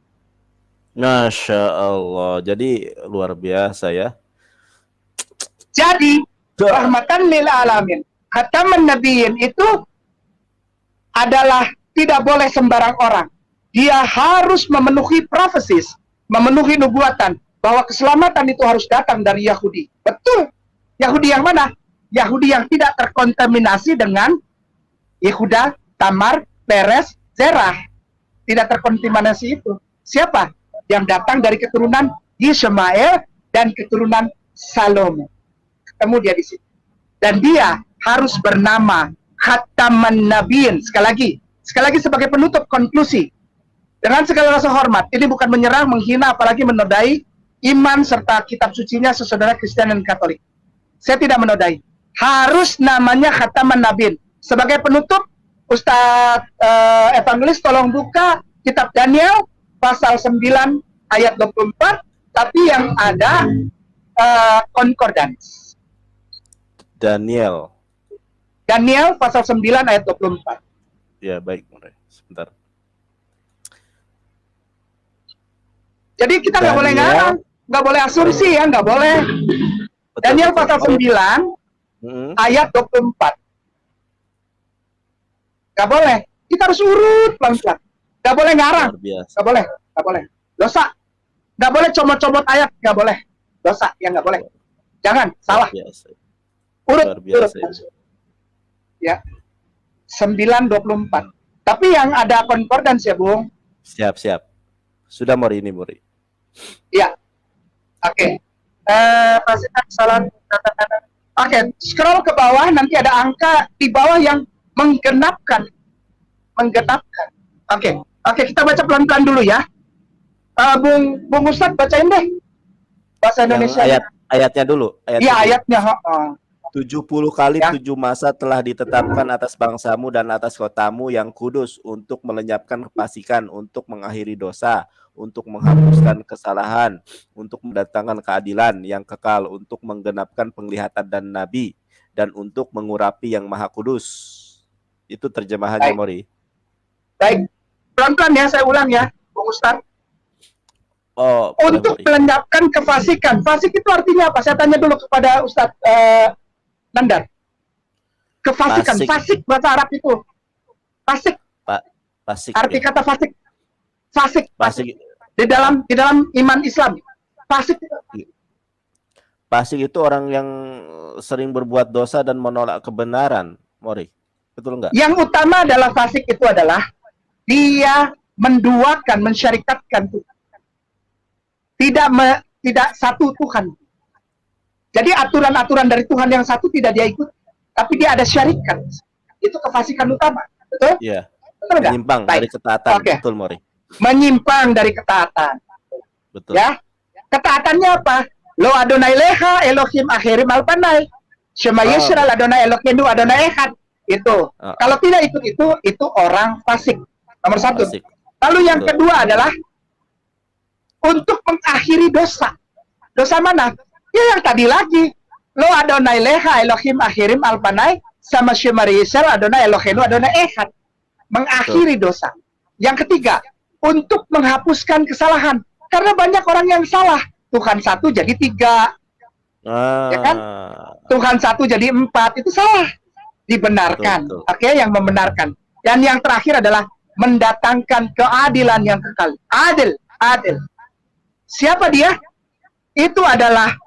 Masya Allah, jadi luar biasa ya. Jadi rahmatan lil alamin, khataman nabiyyin itu adalah tidak boleh sembarang orang. Dia harus memenuhi profesis, memenuhi nubuatan bahwa keselamatan itu harus datang dari Yahudi. Betul. Yahudi yang mana? Yahudi yang tidak terkontaminasi dengan Yehuda, Tamar, Peres, Zerah. Tidak terkontaminasi itu. Siapa? Yang datang dari keturunan Yishmael dan keturunan Salomo. Ketemu dia di situ. Dan dia harus bernama Khataman Nabiyyin. Sekali lagi sebagai penutup konklusi. Dengan segala rasa hormat, ini bukan menyerang, menghina, apalagi menodai iman serta kitab sucinya saudara Kristen dan Katolik. Saya tidak menodai. Harus namanya Khataman Nabiyyin. Sebagai penutup, Ustadz Evangelis tolong buka kitab Daniel pasal 9 ayat 24, tapi yang ada concordance. Daniel Pasal 9 ayat 24. Ya, baik, Mori. Sebentar. Jadi kita nggak boleh Daniel. ngarang, nggak boleh asumsi ya, nggak boleh. Betul, Daniel betul. pasal 9 ayat 24. Nggak boleh. Kita harus urut pelan-pelan. Nggak boleh ngarang. Luar biasa. Nggak boleh. Nggak boleh. Dosa. Nggak boleh comot-comot ayat. Nggak boleh. Dosa. Ya nggak boleh. Jangan. Salah. Luar biasa. Urut. Luar biasa. Urut. Ya. 9:24. Tapi yang ada concordance ya, Bung. Siap, siap. Sudah Mori ini, Mori. Ya. Oke. Pastikan kesalahan. Oke. Scroll ke bawah. Nanti ada angka di bawah yang menggenapkan. Oke. Oke, kita baca pelan-pelan dulu ya. Bung Ustadz bacain deh bahasa Indonesia. Ayatnya dulu. Iya, ayatnya. 70 kali Ya. 7 masa telah ditetapkan atas bangsamu dan atas kotamu yang kudus untuk melenyapkan kefasikan, untuk mengakhiri dosa, untuk menghapuskan kesalahan, untuk mendatangkan keadilan yang kekal, untuk menggenapkan penglihatan dan nabi, dan untuk mengurapi yang maha kudus. Itu terjemahannya, Baik. Mori. Baik. Pelan-pelan ya, saya ulang ya, Bung Ustadz. Oh, boleh, Untuk Mori. melenyapkan kefasikan. Fasik itu artinya apa? Saya tanya dulu kepada Ustadz Nandar. Kefasikan. Fasik. Fasik bahasa Arab itu. Fasik. Fasik. Arti Ya. kata fasik. Fasik. Fasik. Di dalam iman Islam. Fasik. Fasik itu orang yang sering berbuat dosa dan menolak kebenaran, Mori. Betul nggak? Yang utama adalah fasik itu adalah dia menduakan, mensyarikatkan Tuhan. Tidak satu Tuhan. Jadi aturan-aturan dari Tuhan yang satu tidak dia ikut, tapi dia ada syarikat. Itu kefasikan utama. Betul? Iya. Betul nggak? Menyimpang Baik. dari ketaatan. Oke. Betul, Mori. Menyimpang dari ketaatan. Betul. Ya. Ketaatannya apa? Lo Adonai Leha Elohim Akhirim Alpanai. Shema Yisrael Adonai Eloheinu Adonai Echad. Itu. Kalau tidak ikut itu orang fasik. Nomor satu. Fasik. Lalu yang Betul. kedua adalah untuk mengakhiri dosa. Dosa mana? Ya yang tadi lagi. Lo Adonai Leha Elohim Akhirim Alpanai sama Shema Yisrael Adonai Eloheinu Adonai Echad. Mengakhiri dosa. Yang ketiga, untuk menghapuskan kesalahan. Karena banyak orang yang salah. Tuhan satu jadi 3. Ya kan? Tuhan satu jadi 4. Itu salah. Dibenarkan. Betul. Oke, yang membenarkan. Dan yang terakhir adalah mendatangkan keadilan yang kekal. Adil. Siapa dia? Itu adalah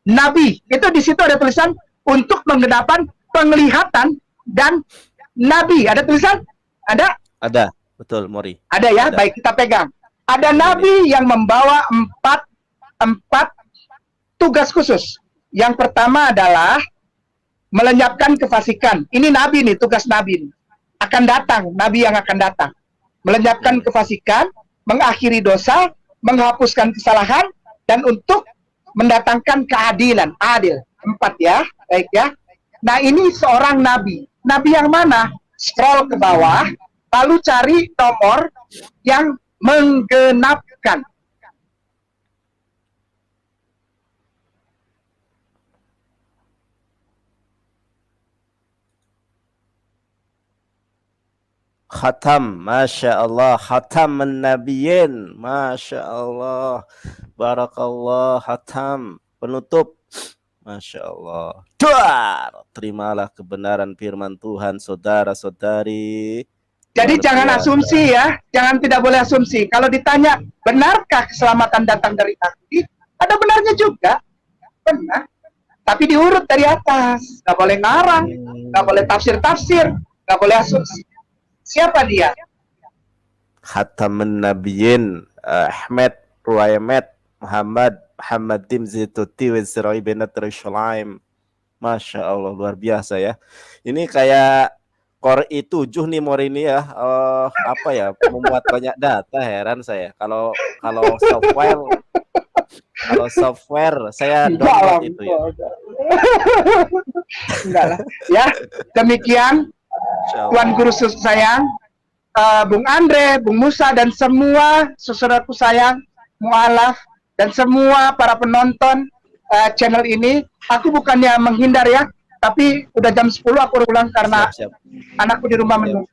Nabi. Itu di situ ada tulisan untuk menggenapkan penglihatan dan Nabi. Ada tulisan? Ada? Ada. Betul, Mori. Ada ya? Ada. Baik, kita pegang. Ada Nabi yang membawa empat tugas khusus. Yang pertama adalah melenyapkan kefasikan. Ini Nabi nih, tugas Nabi nih. Akan datang, Nabi yang akan datang. Melenyapkan kefasikan, mengakhiri dosa, menghapuskan kesalahan, dan untuk mendatangkan keadilan. Adil. 4 ya. Baik ya. Nah ini seorang Nabi. Nabi yang mana? Scroll ke bawah, lalu cari nomor yang menggenapkan. Khatam, Masya Allah, Khatam Nabiyin, Masya Allah, Barakallah, Khatam, penutup, Masya Allah. Duar, terimalah kebenaran firman Tuhan, saudara-saudari. Jadi Luar jangan biasa. asumsi ya, jangan tidak boleh asumsi. Kalau ditanya, benarkah keselamatan datang dari takdir? Ada benarnya juga, benar. Tapi diurut dari atas, nggak boleh ngarang, nggak boleh tafsir-tafsir, nggak boleh asumsi. Siapa dia? Khatam Nabiyin, Ahmad Ruaymet Muhammad Tim Zituti Wizrai Benat Rishlaim. Masya Allah, luar biasa ya. Ini kayak Core i7 nih Mori ini ya. Apa ya, membuat banyak data, heran saya. Kalau software saya download itu ya. Enggak lah. Ya, demikian Masya Allah. Tuan Guru sayang, Bung Andre, Bung Musa, dan semua saudaraku sayang, mualaf, dan semua para penonton channel ini. Aku bukannya menghindar ya, tapi udah jam 10 aku udah pulang karena Siap. anakku di rumah menunggu.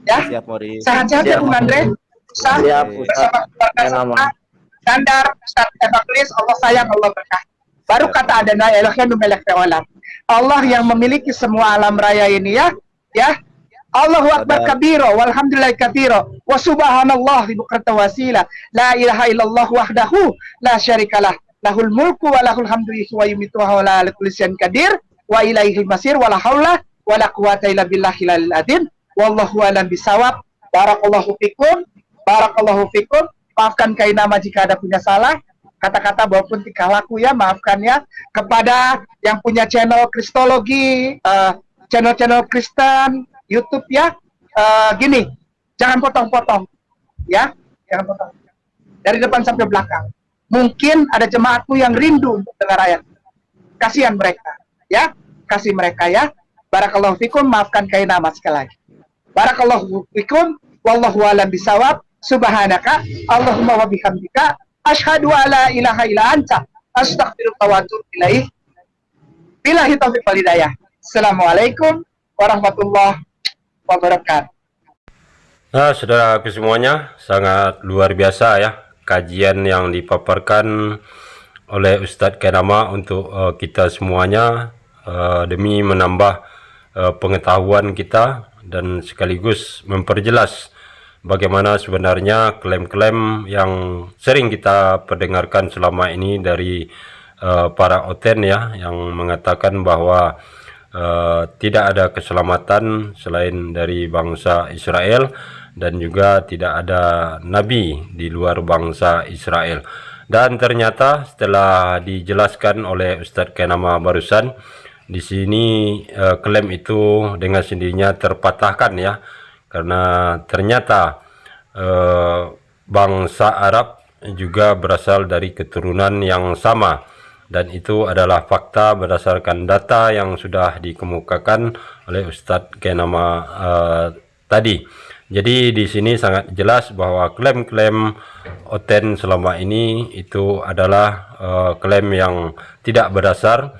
Ya, Siap, Mori. sehat-sehat ya Bung Andre. Ustaz, Siap, bersama keluarga Kenama. semua. Dandar, Ustaz Evaklis, Allah sayang, Allah berkah. Baru Siap. kata adana Elohim melek alam. Allah yang memiliki semua alam raya ini ya. Allahu akbar kabiro walhamdulillah katsiro wa subhanallah bukratan wasila la ilaha illallah wahdahu la syarikalah lahul mulku wa lahul hamdu wa yumitu wa la kulli syai'in qadir wa ilaihil masir wa la haula wa la quwata illa billahil azim wallahu a'lam bisawab. Barakallahu fikum, barakallahu fikum. Maafkan Kainama jika ada punya salah kata-kata maupun tingkah laku ya, maafkan ya. Kepada yang punya channel Kristologi, channel-channel Kristen YouTube ya, gini, jangan potong-potong ya, jangan potong dari depan sampai belakang. Mungkin ada jemaatku yang rindu untuk dengar ayat, kasihan mereka ya, kasih mereka ya. Barakallahu fikum, maafkan Kainama sekali lagi. Barakallahu fikum, wallahu a'lam bisawab. Subhanaka Allahumma wa bihamdika asyhadu alla ilaha illa anta astaghfiruka wa atubu ilaik. Billahi taufiq wal hidayah. Assalamualaikum warahmatullahi wabarakatuh. Nah, saudaraku semuanya, sangat luar biasa ya kajian yang dipaparkan oleh Ustadz Kainama untuk kita semuanya, demi menambah pengetahuan kita dan sekaligus memperjelas bagaimana sebenarnya klaim-klaim yang sering kita perdengarkan selama ini dari para oten ya, yang mengatakan bahwa tidak ada keselamatan selain dari bangsa Israel dan juga tidak ada nabi di luar bangsa Israel. Dan ternyata setelah dijelaskan oleh Ustadz Kainama barusan, di sini klaim itu dengan sendirinya terpatahkan ya, karena ternyata bangsa Arab juga berasal dari keturunan yang sama, dan itu adalah fakta berdasarkan data yang sudah dikemukakan oleh Ustadz Kainama tadi. Jadi di sini sangat jelas bahwa klaim-klaim oten selama ini itu adalah klaim yang tidak berdasar,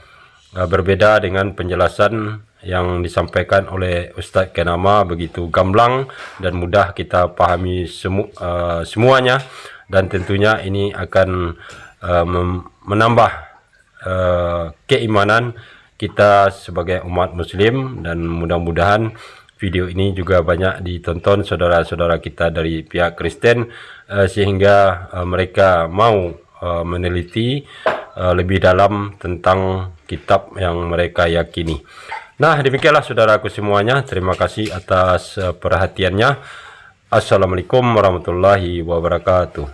berbeda dengan penjelasan yang disampaikan oleh Ustadz Kainama begitu gamblang dan mudah kita pahami semuanya, dan tentunya ini akan menambah keimanan kita sebagai umat muslim, dan mudah-mudahan video ini juga banyak ditonton saudara-saudara kita dari pihak Kristen, sehingga mereka mau meneliti lebih dalam tentang kitab yang mereka yakini. Nah, demikianlah saudaraku semuanya. Terima kasih atas perhatiannya. Assalamualaikum warahmatullahi wabarakatuh.